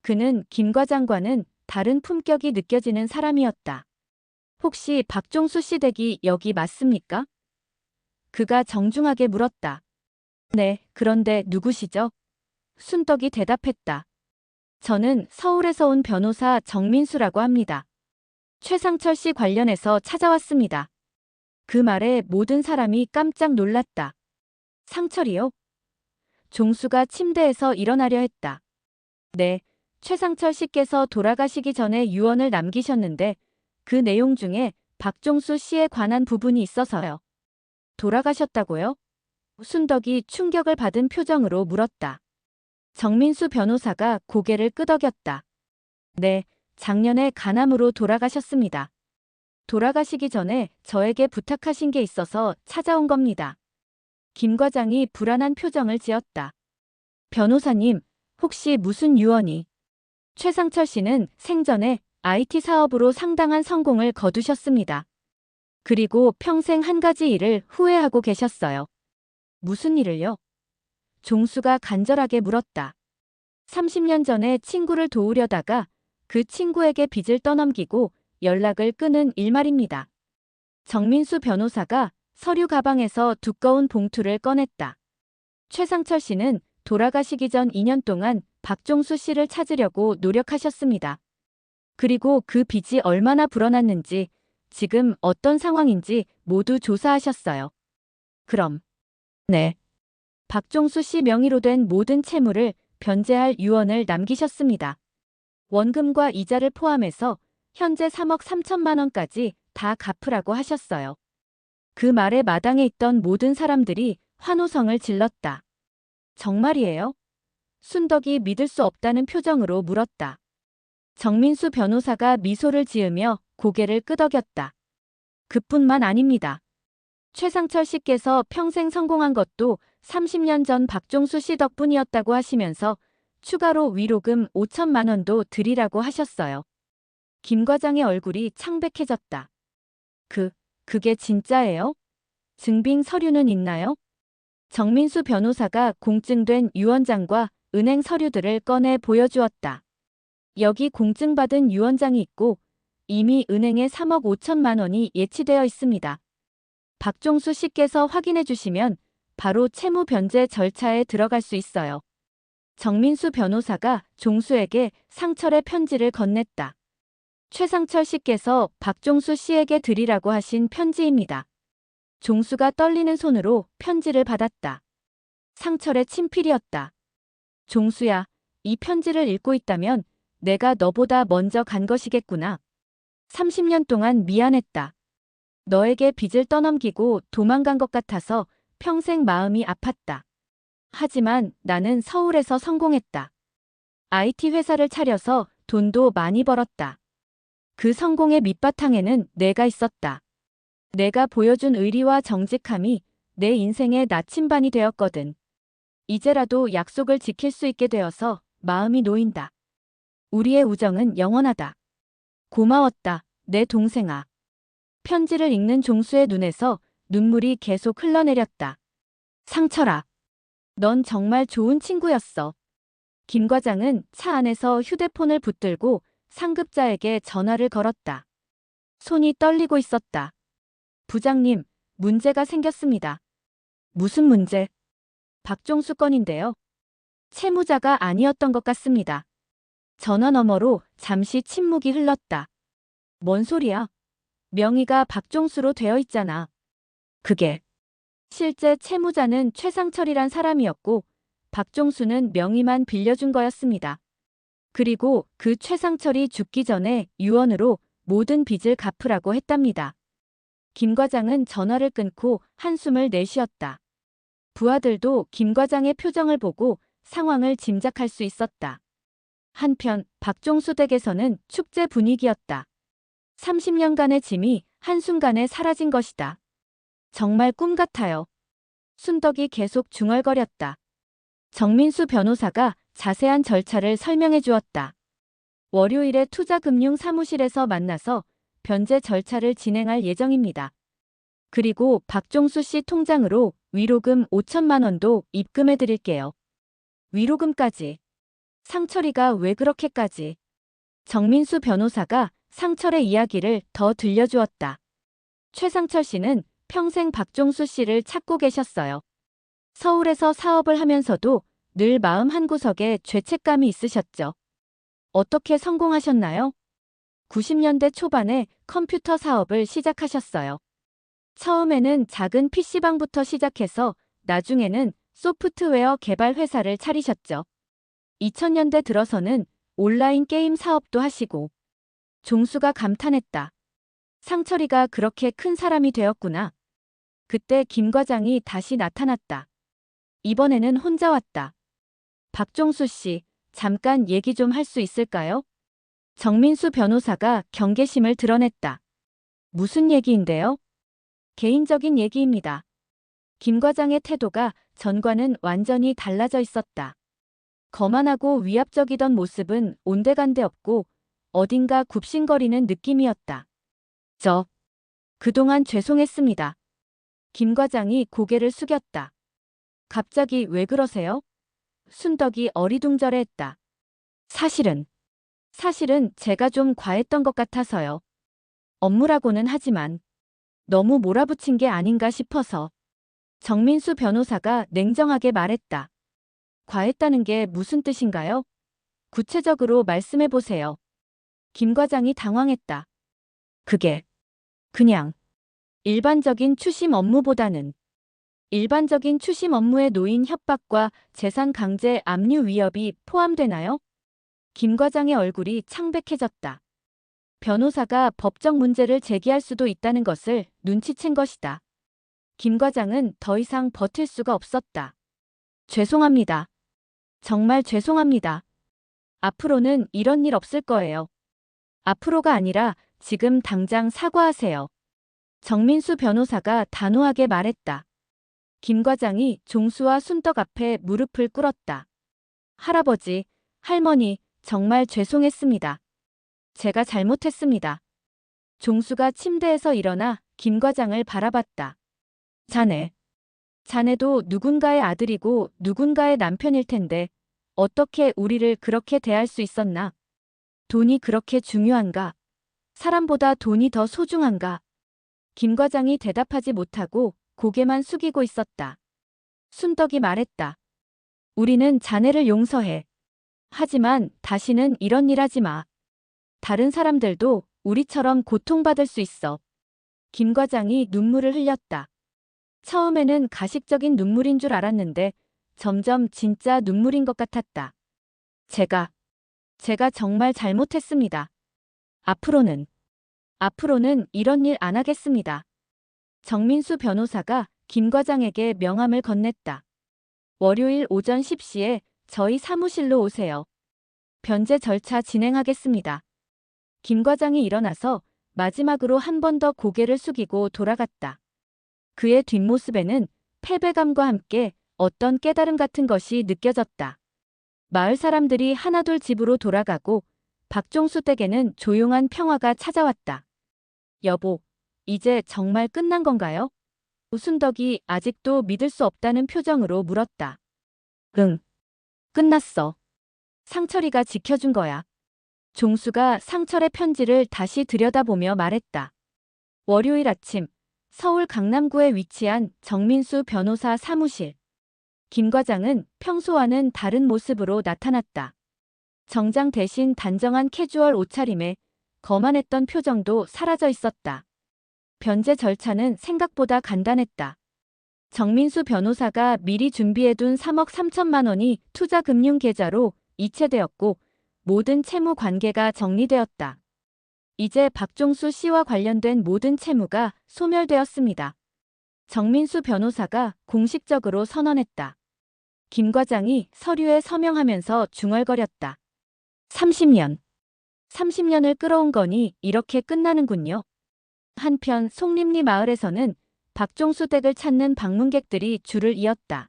그는 김 과장과는 다른 품격이 느껴지는 사람이었다. 혹시 박종수 씨 댁이 여기 맞습니까? 그가 정중하게 물었다. 네, 그런데 누구시죠? 순덕이 대답했다. 저는 서울에서 온 변호사 정민수라고 합니다. 최상철 씨 관련해서 찾아왔습니다. 그 말에 모든 사람이 깜짝 놀랐다. 상철이요? 종수가 침대에서 일어나려 했다. 네, 최상철 씨께서 돌아가시기 전에 유언을 남기셨는데 그 내용 중에 박종수 씨에 관한 부분이 있어서요. 돌아가셨다고요? 순덕이 충격을 받은 표정으로 물었다. 정민수 변호사가 고개를 끄덕였다. 네, 작년에 간암으로 돌아가셨습니다. 돌아가시기 전에 저에게 부탁하신 게 있어서 찾아온 겁니다. 김 과장이 불안한 표정을 지었다. 변호사님, 혹시 무슨 유언이? 최상철 씨는 생전에 IT 사업으로 상당한 성공을 거두셨습니다. 그리고 평생 한 가지 일을 후회하고 계셨어요. 무슨 일을요? 종수가 간절하게 물었다. 30년 전에 친구를 도우려다가 그 친구에게 빚을 떠넘기고 연락을 끊은 일 말입니다. 정민수 변호사가 서류 가방에서 두꺼운 봉투를 꺼냈다. 최상철 씨는 돌아가시기 전 2년 동안 박종수 씨를 찾으려고 노력하셨습니다. 그리고 그 빚이 얼마나 불어났는지, 지금 어떤 상황인지 모두 조사하셨어요. 그럼, 네. 박종수 씨 명의로 된 모든 채무를 변제할 유언을 남기셨습니다. 원금과 이자를 포함해서 현재 3억 3천만 원까지 다 갚으라고 하셨어요. 그 말에 마당에 있던 모든 사람들이 환호성을 질렀다. 정말이에요? 순덕이 믿을 수 없다는 표정으로 물었다. 정민수 변호사가 미소를 지으며 고개를 끄덕였다. 그뿐만 아닙니다. 최상철 씨께서 평생 성공한 것도 30년 전 박종수 씨 덕분이었다고 하시면서 추가로 위로금 5천만 원도 드리라고 하셨어요. 김 과장의 얼굴이 창백해졌다. 그게 진짜예요? 증빙 서류는 있나요? 정민수 변호사가 공증된 유언장과 은행 서류들을 꺼내 보여주었다. 여기 공증받은 유언장이 있고 이미 은행에 3억 5천만 원이 예치되어 있습니다. 박종수 씨께서 확인해 주시면 바로 채무 변제 절차에 들어갈 수 있어요. 정민수 변호사가 종수에게 상철의 편지를 건넸다. 최상철 씨께서 박종수 씨에게 드리라고 하신 편지입니다. 종수가 떨리는 손으로 편지를 받았다. 상철의 친필이었다. 종수야, 이 편지를 읽고 있다면 내가 너보다 먼저 간 것이겠구나. 30년 동안 미안했다. 너에게 빚을 떠넘기고 도망간 것 같아서 평생 마음이 아팠다. 하지만 나는 서울에서 성공했다. IT 회사를 차려서 돈도 많이 벌었다. 그 성공의 밑바탕에는 내가 있었다. 내가 보여준 의리와 정직함이 내 인생의 나침반이 되었거든. 이제라도 약속을 지킬 수 있게 되어서 마음이 놓인다. 우리의 우정은 영원하다. 고마웠다, 내 동생아. 편지를 읽는 종수의 눈에서 눈물이 계속 흘러내렸다. 상철아, 넌 정말 좋은 친구였어. 김 과장은 차 안에서 휴대폰을 붙들고 상급자에게 전화를 걸었다. 손이 떨리고 있었다. 부장님, 문제가 생겼습니다. 무슨 문제? 박종수 건인데요. 채무자가 아니었던 것 같습니다. 전화 너머로 잠시 침묵이 흘렀다. 뭔 소리야? 명의가 박종수로 되어 있잖아. 그게 실제 채무자는 최상철이란 사람이었고 박종수는 명의만 빌려준 거였습니다. 그리고 그 최상철이 죽기 전에 유언으로 모든 빚을 갚으라고 했답니다. 김 과장은 전화를 끊고 한숨을 내쉬었다. 부하들도 김 과장의 표정을 보고 상황을 짐작할 수 있었다. 한편 박종수 댁에서는 축제 분위기였다. 30년간의 짐이 한순간에 사라진 것이다. 정말 꿈 같아요. 순덕이 계속 중얼거렸다. 정민수 변호사가 자세한 절차를 설명해 주었다. 월요일에 투자금융사무실에서 만나서 변제 절차를 진행할 예정입니다. 그리고 박종수 씨 통장으로 위로금 5천만 원도 입금해 드릴게요. 위로금까지. 상철이가 왜 그렇게까지? 정민수 변호사가 상철의 이야기를 더 들려주었다. 최상철 씨는 평생 박종수 씨를 찾고 계셨어요. 서울에서 사업을 하면서도 늘 마음 한구석에 죄책감이 있으셨죠. 어떻게 성공하셨나요? 90년대 초반에 컴퓨터 사업을 시작하셨어요. 처음에는 작은 PC방부터 시작해서 나중에는 소프트웨어 개발 회사를 차리셨죠. 2000년대 들어서는 온라인 게임 사업도 하시고. 종수가 감탄했다. 상철이가 그렇게 큰 사람이 되었구나. 그때 김 과장이 다시 나타났다. 이번에는 혼자 왔다. 박종수 씨, 잠깐 얘기 좀 할 수 있을까요? 정민수 변호사가 경계심을 드러냈다. 무슨 얘기인데요? 개인적인 얘기입니다. 김 과장의 태도가 전과는 완전히 달라져 있었다. 거만하고 위압적이던 모습은 온데간데 없고 어딘가 굽신거리는 느낌이었다. 그동안 죄송했습니다. 김 과장이 고개를 숙였다. 갑자기 왜 그러세요? 순덕이 어리둥절해했다. 사실은 제가 좀 과했던 것 같아서요. 업무라고는 하지만 너무 몰아붙인 게 아닌가 싶어서. 정민수 변호사가 냉정하게 말했다. 과했다는 게 무슨 뜻인가요? 구체적으로 말씀해 보세요. 김 과장이 당황했다. 그게 그냥 일반적인 추심 업무보다는 일반적인 추심 업무에 노인 협박과 재산 강제 압류 위협이 포함되나요? 김 과장의 얼굴이 창백해졌다. 변호사가 법적 문제를 제기할 수도 있다는 것을 눈치챈 것이다. 김 과장은 더 이상 버틸 수가 없었다. 죄송합니다. 정말 죄송합니다. 앞으로는 이런 일 없을 거예요. 앞으로가 아니라 지금 당장 사과하세요. 정민수 변호사가 단호하게 말했다. 김 과장이 종수와 순덕 앞에 무릎을 꿇었다. 할아버지, 할머니, 정말 죄송했습니다. 제가 잘못했습니다. 종수가 침대에서 일어나 김 과장을 바라봤다. 자네도 누군가의 아들이고 누군가의 남편일 텐데 어떻게 우리를 그렇게 대할 수 있었나? 돈이 그렇게 중요한가? 사람보다 돈이 더 소중한가? 김 과장이 대답하지 못하고 고개만 숙이고 있었다. 순덕이 말했다. 우리는 자네를 용서해. 하지만 다시는 이런 일 하지 마. 다른 사람들도 우리처럼 고통받을 수 있어. 김 과장이 눈물을 흘렸다. 처음에는 가식적인 눈물인 줄 알았는데 점점 진짜 눈물인 것 같았다. 제가 정말 잘못했습니다. 앞으로는 이런 일 안 하겠습니다. 정민수 변호사가 김 과장에게 명함을 건넸다. 월요일 오전 10시에 저희 사무실로 오세요. 변제 절차 진행하겠습니다. 김 과장이 일어나서 마지막으로 한 번 더 고개를 숙이고 돌아갔다. 그의 뒷모습에는 패배감과 함께 어떤 깨달음 같은 것이 느껴졌다. 마을 사람들이 하나둘 집으로 돌아가고 박종수 댁에는 조용한 평화가 찾아왔다. 여보, 이제 정말 끝난 건가요? 순덕이 아직도 믿을 수 없다는 표정으로 물었다. 응, 끝났어. 상철이가 지켜준 거야. 종수가 상철의 편지를 다시 들여다보며 말했다. 월요일 아침, 서울 강남구에 위치한 정민수 변호사 사무실. 김 과장은 평소와는 다른 모습으로 나타났다. 정장 대신 단정한 캐주얼 옷차림에 거만했던 표정도 사라져 있었다. 변제 절차는 생각보다 간단했다. 정민수 변호사가 미리 준비해둔 3억 3천만 원이 투자금융계좌로 이체되었고 모든 채무 관계가 정리되었다. 이제 박종수 씨와 관련된 모든 채무가 소멸되었습니다. 정민수 변호사가 공식적으로 선언했다. 김 과장이 서류에 서명하면서 중얼거렸다. 30년을 끌어온 거니 이렇게 끝나는군요. 한편 송림리 마을에서는 박종수 댁을 찾는 방문객들이 줄을 이었다.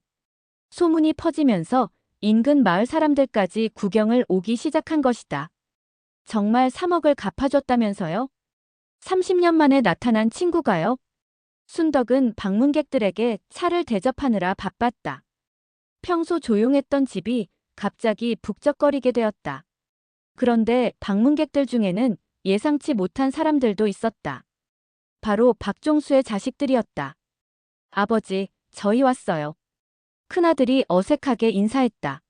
소문이 퍼지면서 인근 마을 사람들까지 구경을 오기 시작한 것이다. 정말 3억을 갚아줬다면서요? 30년 만에 나타난 친구가요? 순덕은 방문객들에게 차를 대접하느라 바빴다. 평소 조용했던 집이 갑자기 북적거리게 되었다. 그런데 방문객들 중에는 예상치 못한 사람들도 있었다. 바로 박종수의 자식들이었다. 아버지, 저희 왔어요. 큰아들이 어색하게 인사했다.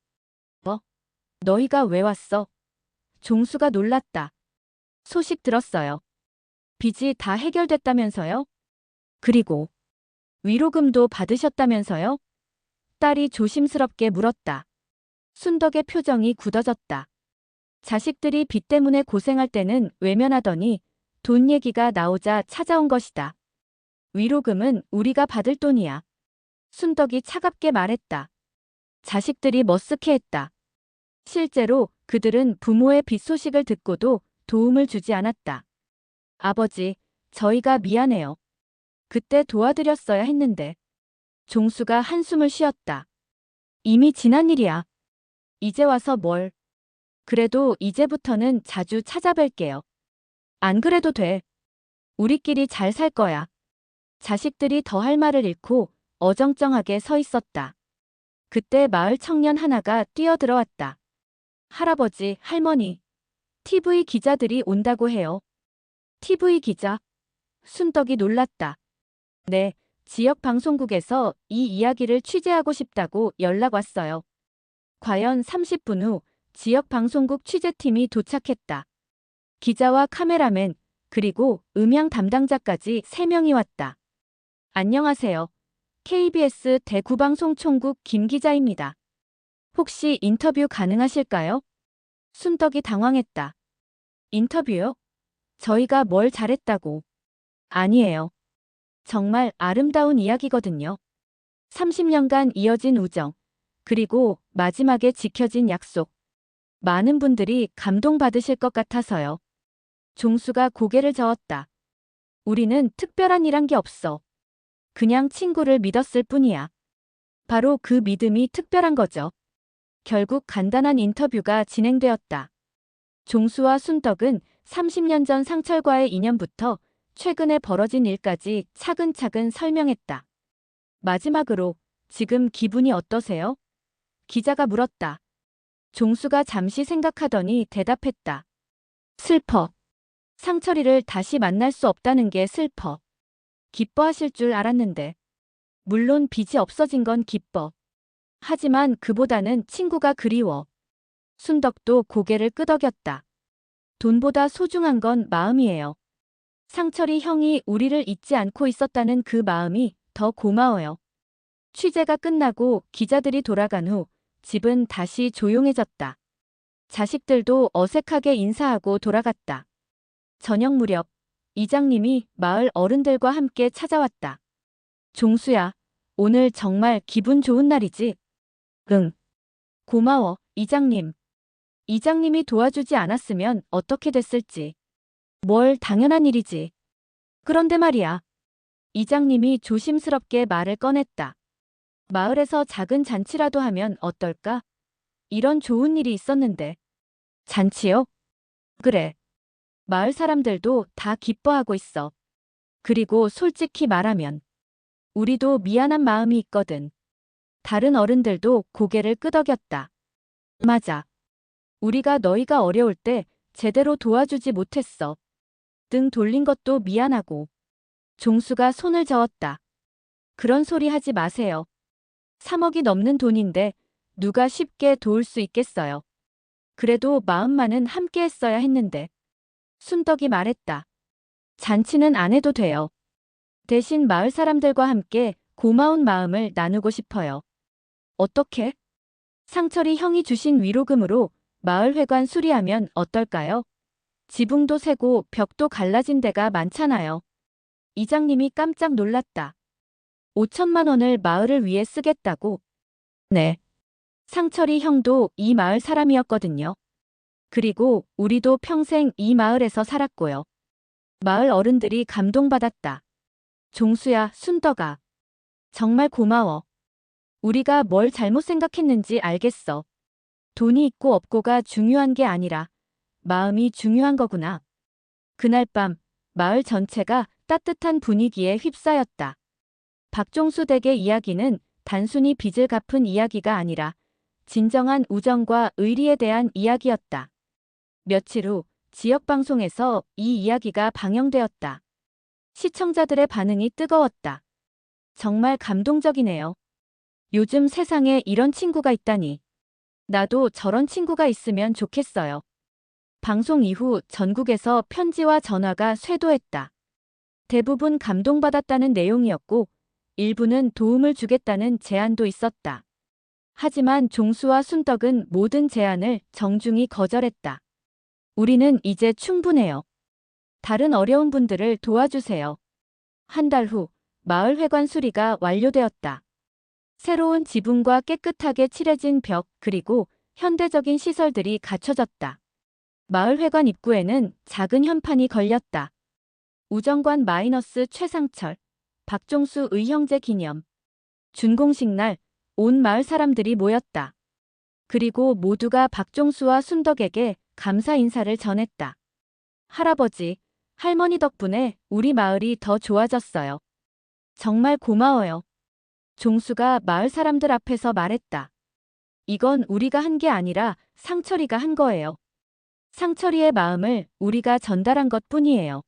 너희가 왜 왔어? 종수가 놀랐다. 소식 들었어요. 빚이 다 해결됐다면서요? 그리고 위로금도 받으셨다면서요? 딸이 조심스럽게 물었다. 순덕의 표정이 굳어졌다. 자식들이 빚 때문에 고생할 때는 외면하더니 돈 얘기가 나오자 찾아온 것이다. 위로금은 우리가 받을 돈이야. 순덕이 차갑게 말했다. 자식들이 머쓱해했다. 실제로 그들은 부모의 빚 소식을 듣고도 도움을 주지 않았다. 아버지, 저희가 미안해요. 그때 도와드렸어야 했는데. 종수가 한숨을 쉬었다. 이미 지난 일이야. 이제 와서 뭘. 그래도 이제부터는 자주 찾아뵐게요. 안 그래도 돼. 우리끼리 잘 살 거야. 자식들이 더 할 말을 잃고 어정쩡하게 서 있었다. 그때 마을 청년 하나가 뛰어들어왔다. 할아버지, 할머니, TV 기자들이 온다고 해요. TV 기자? 순덕이 놀랐다. 네, 지역 방송국에서 이 이야기를 취재하고 싶다고 연락 왔어요. 과연 30분 후 지역 방송국 취재팀이 도착했다. 기자와 카메라맨, 그리고 음향 담당자까지 3명이 왔다. 안녕하세요. KBS 대구방송총국 김 기자입니다. 혹시 인터뷰 가능하실까요? 순덕이 당황했다. 인터뷰요? 저희가 뭘 잘했다고. 아니에요. 정말 아름다운 이야기거든요. 30년간 이어진 우정, 그리고 마지막에 지켜진 약속. 많은 분들이 감동받으실 것 같아서요. 종수가 고개를 저었다. 우리는 특별한 일한 게 없어. 그냥 친구를 믿었을 뿐이야. 바로 그 믿음이 특별한 거죠. 결국 간단한 인터뷰가 진행되었다. 종수와 순덕은 30년 전 상철과의 인연부터 최근에 벌어진 일까지 차근차근 설명했다. 마지막으로 지금 기분이 어떠세요? 기자가 물었다. 종수가 잠시 생각하더니 대답했다. 슬퍼. 상철이를 다시 만날 수 없다는 게 슬퍼. 기뻐하실 줄 알았는데. 물론 빚이 없어진 건 기뻐. 하지만 그보다는 친구가 그리워. 순덕도 고개를 끄덕였다. 돈보다 소중한 건 마음이에요. 상철이 형이 우리를 잊지 않고 있었다는 그 마음이 더 고마워요. 취재가 끝나고 기자들이 돌아간 후 집은 다시 조용해졌다. 자식들도 어색하게 인사하고 돌아갔다. 저녁 무렵 이장님이 마을 어른들과 함께 찾아왔다. 종수야, 오늘 정말 기분 좋은 날이지? 응. 고마워, 이장님. 이장님이 도와주지 않았으면 어떻게 됐을지. 뭘 당연한 일이지. 그런데 말이야. 이장님이 조심스럽게 말을 꺼냈다. 마을에서 작은 잔치라도 하면 어떨까? 이런 좋은 일이 있었는데. 잔치요? 그래. 마을 사람들도 다 기뻐하고 있어. 그리고 솔직히 말하면 우리도 미안한 마음이 있거든. 다른 어른들도 고개를 끄덕였다. 맞아. 우리가 너희가 어려울 때 제대로 도와주지 못했어. 등 돌린 것도 미안하고. 종수가 손을 저었다. 그런 소리 하지 마세요. 3억이 넘는 돈인데 누가 쉽게 도울 수 있겠어요. 그래도 마음만은 함께 했어야 했는데. 순덕이 말했다. 잔치는 안 해도 돼요. 대신 마을 사람들과 함께 고마운 마음을 나누고 싶어요. 어떻게? 상철이 형이 주신 위로금으로 마을회관 수리하면 어떨까요? 지붕도 새고 벽도 갈라진 데가 많잖아요. 이장님이 깜짝 놀랐다. 5천만 원을 마을을 위해 쓰겠다고? 네. 상철이 형도 이 마을 사람이었거든요. 그리고 우리도 평생 이 마을에서 살았고요. 마을 어른들이 감동받았다. 종수야, 순덕아. 정말 고마워. 우리가 뭘 잘못 생각했는지 알겠어. 돈이 있고 없고가 중요한 게 아니라 마음이 중요한 거구나. 그날 밤 마을 전체가 따뜻한 분위기에 휩싸였다. 박종수 댁의 이야기는 단순히 빚을 갚은 이야기가 아니라 진정한 우정과 의리에 대한 이야기였다. 며칠 후 지역 방송에서 이 이야기가 방영되었다. 시청자들의 반응이 뜨거웠다. 정말 감동적이네요. 요즘 세상에 이런 친구가 있다니. 나도 저런 친구가 있으면 좋겠어요. 방송 이후 전국에서 편지와 전화가 쇄도했다. 대부분 감동받았다는 내용이었고 일부는 도움을 주겠다는 제안도 있었다. 하지만 종수와 순덕은 모든 제안을 정중히 거절했다. 우리는 이제 충분해요. 다른 어려운 분들을 도와주세요. 한 달 후 마을 회관 수리가 완료되었다. 새로운 지붕과 깨끗하게 칠해진 벽 그리고 현대적인 시설들이 갖춰졌다. 마을 회관 입구에는 작은 현판이 걸렸다. 우정관 마이너스 최상철, 박종수 의형제 기념. 준공식 날 온 마을 사람들이 모였다. 그리고 모두가 박종수와 순덕에게 감사 인사를 전했다. 할아버지, 할머니 덕분에 우리 마을이 더 좋아졌어요. 정말 고마워요. 종수가 마을 사람들 앞에서 말했다. 이건 우리가 한 게 아니라 상철이가 한 거예요. 상철이의 마음을 우리가 전달한 것뿐이에요.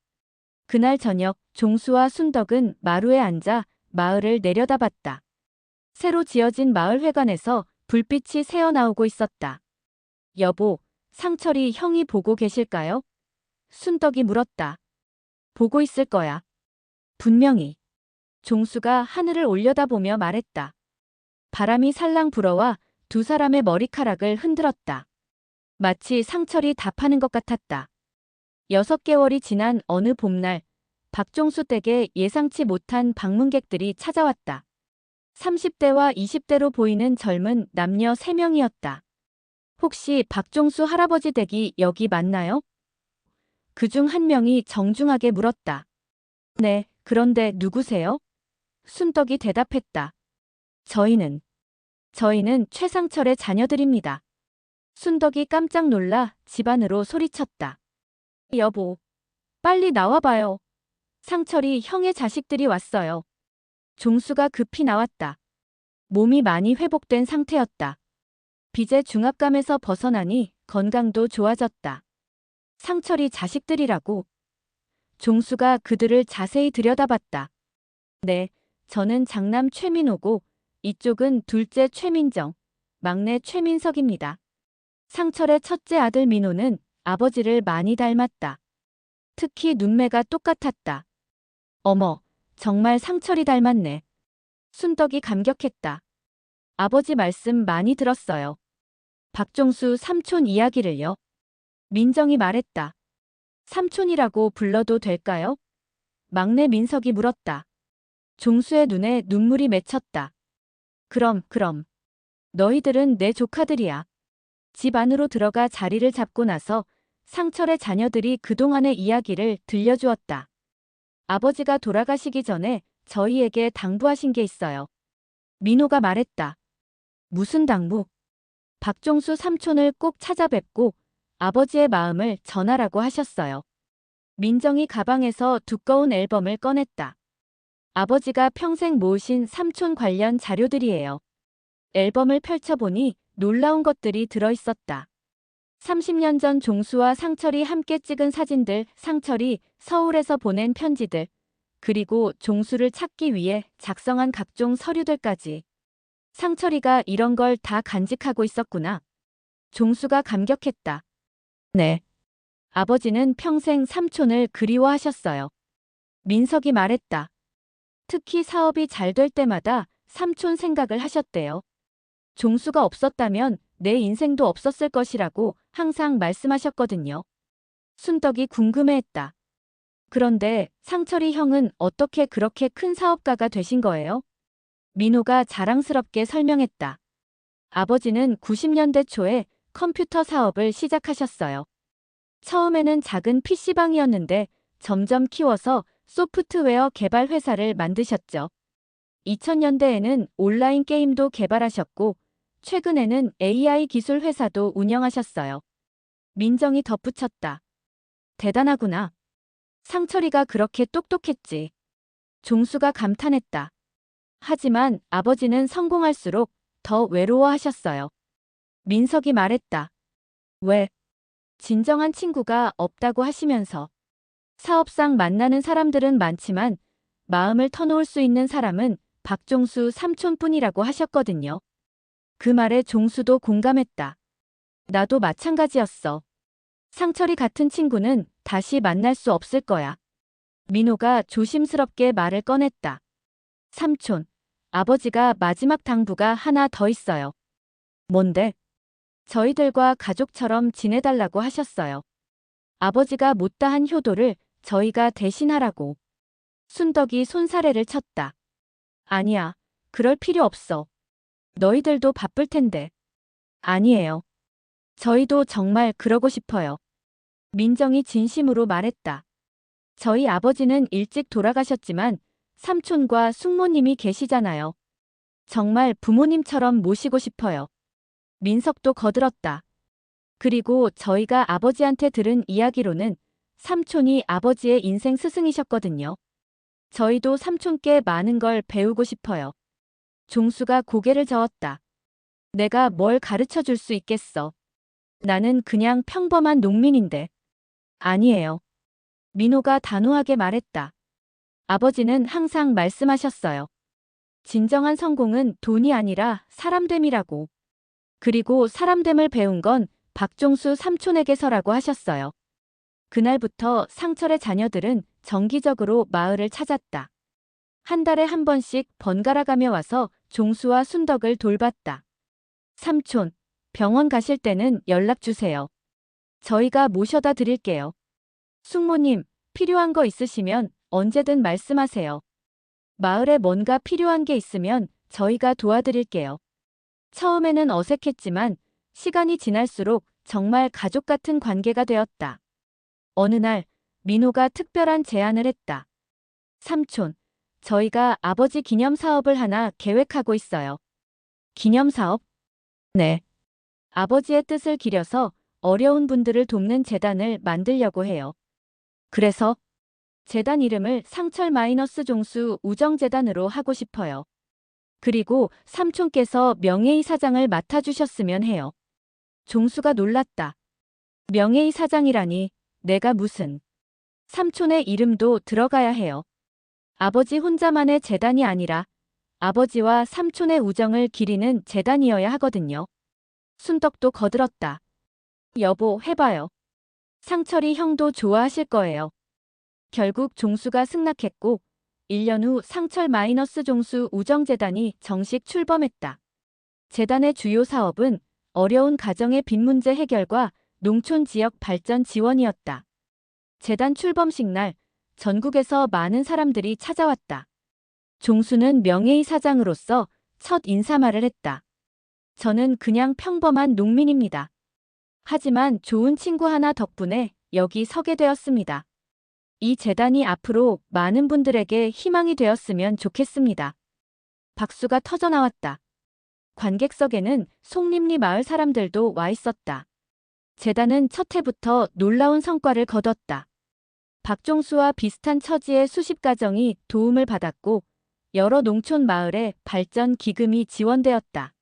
그날 저녁 종수와 순덕은 마루에 앉아 마을을 내려다봤다. 새로 지어진 마을회관에서 불빛이 새어나오고 있었다. 여보, 상철이 형이 보고 계실까요? 순덕이 물었다. 보고 있을 거야. 분명히. 종수가 하늘을 올려다보며 말했다. 바람이 살랑 불어와 두 사람의 머리카락을 흔들었다. 마치 상철이 답하는 것 같았다. 6개월이 지난 어느 봄날, 박종수 댁에 예상치 못한 방문객들이 찾아왔다. 30대와 20대로 보이는 젊은 남녀 3명이었다. 혹시 박종수 할아버지 댁이 여기 맞나요? 그중 한 명이 정중하게 물었다. 네, 그런데 누구세요? 순덕이 대답했다. 저희는 최상철의 자녀들입니다. 순덕이 깜짝 놀라 집 안으로 소리쳤다. 여보, 빨리 나와봐요. 상철이 형의 자식들이 왔어요. 종수가 급히 나왔다. 몸이 많이 회복된 상태였다. 빚의 중압감에서 벗어나니 건강도 좋아졌다. 상철이 자식들이라고. 종수가 그들을 자세히 들여다봤다. 네, 저는 장남 최민호고 이쪽은 둘째 최민정, 막내 최민석입니다. 상철의 첫째 아들 민호는 아버지를 많이 닮았다. 특히 눈매가 똑같았다. 어머, 정말 상철이 닮았네. 순덕이 감격했다. 아버지 말씀 많이 들었어요. 박종수 삼촌 이야기를요. 민정이 말했다. 삼촌이라고 불러도 될까요? 막내 민석이 물었다. 종수의 눈에 눈물이 맺혔다. 그럼. 너희들은 내 조카들이야. 집 안으로 들어가 자리를 잡고 나서 상철의 자녀들이 그동안의 이야기를 들려주었다. 아버지가 돌아가시기 전에 저희에게 당부하신 게 있어요. 민호가 말했다. 무슨 당부? 박종수 삼촌을 꼭 찾아뵙고 아버지의 마음을 전하라고 하셨어요. 민정이 가방에서 두꺼운 앨범을 꺼냈다. 아버지가 평생 모으신 삼촌 관련 자료들이에요. 앨범을 펼쳐보니 놀라운 것들이 들어있었다. 30년 전 종수와 상철이 함께 찍은 사진들, 상철이 서울에서 보낸 편지들, 그리고 종수를 찾기 위해 작성한 각종 서류들까지. 상철이가 이런 걸 다 간직하고 있었구나. 종수가 감격했다. 네. 아버지는 평생 삼촌을 그리워하셨어요. 민석이 말했다. 특히 사업이 잘 될 때마다 삼촌 생각을 하셨대요. 종수가 없었다면 내 인생도 없었을 것이라고 항상 말씀하셨거든요. 순덕이 궁금해했다. 그런데 상철이 형은 어떻게 그렇게 큰 사업가가 되신 거예요? 민호가 자랑스럽게 설명했다. 아버지는 90년대 초에 컴퓨터 사업을 시작하셨어요. 처음에는 작은 PC방이었는데 점점 키워서 소프트웨어 개발 회사를 만드셨죠. 2000년대에는 온라인 게임도 개발하셨고 최근에는 AI 기술 회사도 운영하셨어요. 민정이 덧붙였다. 대단하구나. 상철이가 그렇게 똑똑했지. 종수가 감탄했다. 하지만 아버지는 성공할수록 더 외로워하셨어요. 민석이 말했다. 왜? 진정한 친구가 없다고 하시면서. 사업상 만나는 사람들은 많지만 마음을 터놓을 수 있는 사람은 박종수 삼촌뿐이라고 하셨거든요. 그 말에 종수도 공감했다. 나도 마찬가지였어. 상철이 같은 친구는 다시 만날 수 없을 거야. 민호가 조심스럽게 말을 꺼냈다. 삼촌, 아버지가 마지막 당부가 하나 더 있어요. 뭔데? 저희들과 가족처럼 지내달라고 하셨어요. 아버지가 못다한 효도를 저희가 대신하라고. 순덕이 손사래를 쳤다. 아니야, 그럴 필요 없어. 너희들도 바쁠 텐데. 아니에요. 저희도 정말 그러고 싶어요. 민정이 진심으로 말했다. 저희 아버지는 일찍 돌아가셨지만 삼촌과 숙모님이 계시잖아요. 정말 부모님처럼 모시고 싶어요. 민석도 거들었다. 그리고 저희가 아버지한테 들은 이야기로는 삼촌이 아버지의 인생 스승이셨거든요. 저희도 삼촌께 많은 걸 배우고 싶어요. 종수가 고개를 저었다. 내가 뭘 가르쳐 줄 수 있겠어. 나는 그냥 평범한 농민인데. 아니에요. 민호가 단호하게 말했다. 아버지는 항상 말씀하셨어요. 진정한 성공은 돈이 아니라 사람됨이라고. 그리고 사람됨을 배운 건 박종수 삼촌에게서라고 하셨어요. 그날부터 상철의 자녀들은 정기적으로 마을을 찾았다. 한 달에 한 번씩 번갈아 가며 와서 종수와 순덕을 돌봤다. 삼촌, 병원 가실 때는 연락 주세요. 저희가 모셔다 드릴게요. 숙모님, 필요한 거 있으시면 언제든 말씀하세요. 마을에 뭔가 필요한 게 있으면 저희가 도와드릴게요. 처음에는 어색했지만 시간이 지날수록 정말 가족 같은 관계가 되었다. 어느 날 민호가 특별한 제안을 했다. 삼촌, 저희가 아버지 기념 사업을 하나 계획하고 있어요. 기념 사업? 네. 아버지의 뜻을 기려서 어려운 분들을 돕는 재단을 만들려고 해요. 그래서 재단 이름을 상철 마이너스 종수 우정재단으로 하고 싶어요. 그리고 삼촌께서 명예이사장을 맡아주셨으면 해요. 종수가 놀랐다. 명예이사장이라니, 내가 무슨. 삼촌의 이름도 들어가야 해요. 아버지 혼자만의 재단이 아니라 아버지와 삼촌의 우정을 기리는 재단이어야 하거든요. 순덕도 거들었다. 여보, 해봐요. 상철이 형도 좋아하실 거예요. 결국 종수가 승낙했고 1년 후 상철 마이너스 종수 우정재단이 정식 출범했다. 재단의 주요 사업은 어려운 가정의 빚 문제 해결과 농촌 지역 발전 지원이었다. 재단 출범식 날 전국에서 많은 사람들이 찾아왔다. 종수는 명예이사장으로서 첫 인사말을 했다. 저는 그냥 평범한 농민입니다. 하지만 좋은 친구 하나 덕분에 여기 서게 되었습니다. 이 재단이 앞으로 많은 분들에게 희망이 되었으면 좋겠습니다. 박수가 터져나왔다. 관객석에는 송림리 마을 사람들도 와 있었다. 재단은 첫 해부터 놀라운 성과를 거뒀다. 박종수와 비슷한 처지의 수십 가정이 도움을 받았고 여러 농촌 마을에 발전 기금이 지원되었다.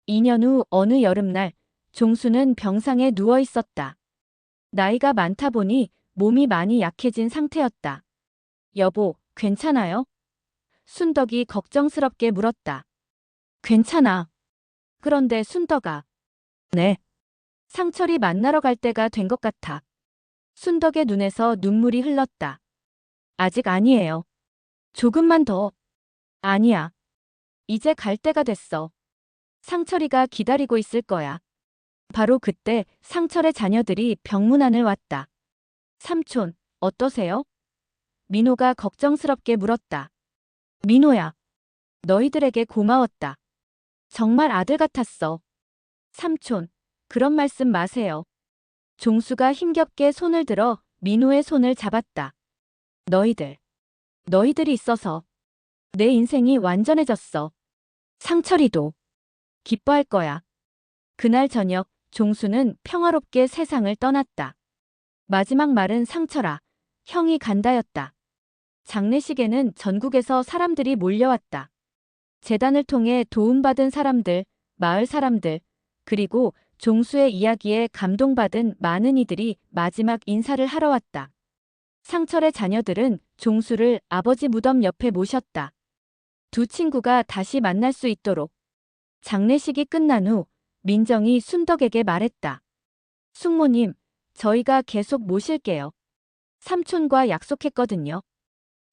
2년 후 어느 여름날 종수는 병상에 누워 있었다. 나이가 많다 보니 몸이 많이 약해진 상태였다. 여보, 괜찮아요? 순덕이 걱정스럽게 물었다. 괜찮아. 그런데 순덕아. 네. 상철이 만나러 갈 때가 된 것 같아. 순덕의 눈에서 눈물이 흘렀다. 아직 아니에요. 조금만 더. 아니야. 이제 갈 때가 됐어. 상철이가 기다리고 있을 거야. 바로 그때 상철의 자녀들이 병문안을 왔다. 삼촌, 어떠세요? 민호가 걱정스럽게 물었다. 민호야. 너희들에게 고마웠다. 정말 아들 같았어. 삼촌, 그런 말씀 마세요. 종수가 힘겹게 손을 들어 민호의 손을 잡았다. 너희들이 있어서 내 인생이 완전해졌어. 상철이도 기뻐할 거야. 그날 저녁 종수는 평화롭게 세상을 떠났다. 마지막 말은 상철아, 형이 간다였다. 장례식에는 전국에서 사람들이 몰려왔다. 재단을 통해 도움받은 사람들, 마을 사람들, 그리고 종수의 이야기에 감동받은 많은 이들이 마지막 인사를 하러 왔다. 상철의 자녀들은 종수를 아버지 무덤 옆에 모셨다. 두 친구가 다시 만날 수 있도록. 장례식이 끝난 후 민정이 순덕에게 말했다. 숙모님, 저희가 계속 모실게요. 삼촌과 약속했거든요.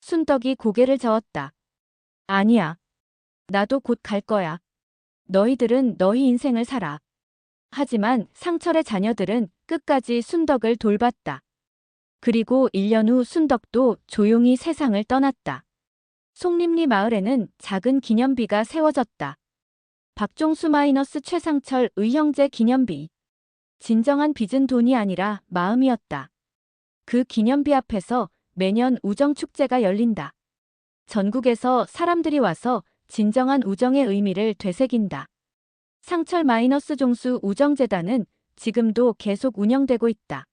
순덕이 고개를 저었다. 아니야. 나도 곧 갈 거야. 너희들은 너희 인생을 살아. 하지만 상철의 자녀들은 끝까지 순덕을 돌봤다. 그리고 1년 후 순덕도 조용히 세상을 떠났다. 송림리 마을에는 작은 기념비가 세워졌다. 박종수 마이너스 최상철 의형제 기념비. 진정한 빚은 돈이 아니라 마음이었다. 그 기념비 앞에서 매년 우정축제가 열린다. 전국에서 사람들이 와서 진정한 우정의 의미를 되새긴다. 상철-종수 우정재단은 지금도 계속 운영되고 있다.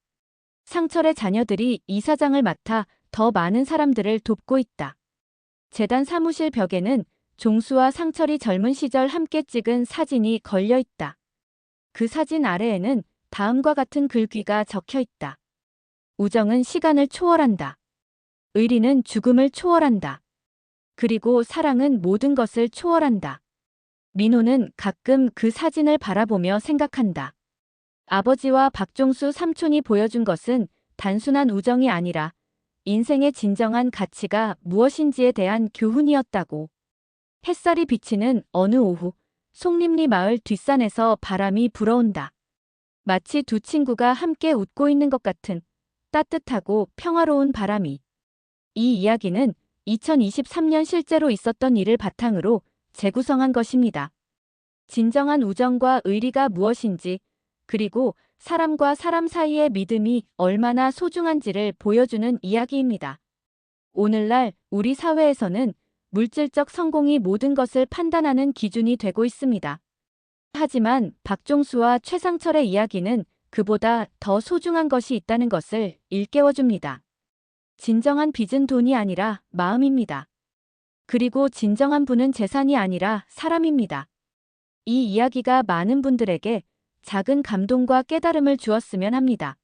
상철의 자녀들이 이사장을 맡아 더 많은 사람들을 돕고 있다. 재단 사무실 벽에는 종수와 상철이 젊은 시절 함께 찍은 사진이 걸려 있다. 그 사진 아래에는 다음과 같은 글귀가 적혀 있다. 우정은 시간을 초월한다. 의리는 죽음을 초월한다. 그리고 사랑은 모든 것을 초월한다. 민호는 가끔 그 사진을 바라보며 생각한다. 아버지와 박종수 삼촌이 보여준 것은 단순한 우정이 아니라 인생의 진정한 가치가 무엇인지에 대한 교훈이었다고. 햇살이 비치는 어느 오후, 송림리 마을 뒷산에서 바람이 불어온다. 마치 두 친구가 함께 웃고 있는 것 같은 따뜻하고 평화로운 바람이. 이 이야기는 2023년 실제로 있었던 일을 바탕으로 재구성한 것입니다. 진정한 우정과 의리가 무엇인지, 그리고 사람과 사람 사이의 믿음이 얼마나 소중한지를 보여주는 이야기입니다. 오늘날 우리 사회에서는 물질적 성공이 모든 것을 판단하는 기준이 되고 있습니다. 하지만 박종수와 최상철의 이야기는 그보다 더 소중한 것이 있다는 것을 일깨워줍니다. 진정한 빚은 돈이 아니라 마음입니다. 그리고 진정한 부는 재산이 아니라 사람입니다. 이 이야기가 많은 분들에게 작은 감동과 깨달음을 주었으면 합니다.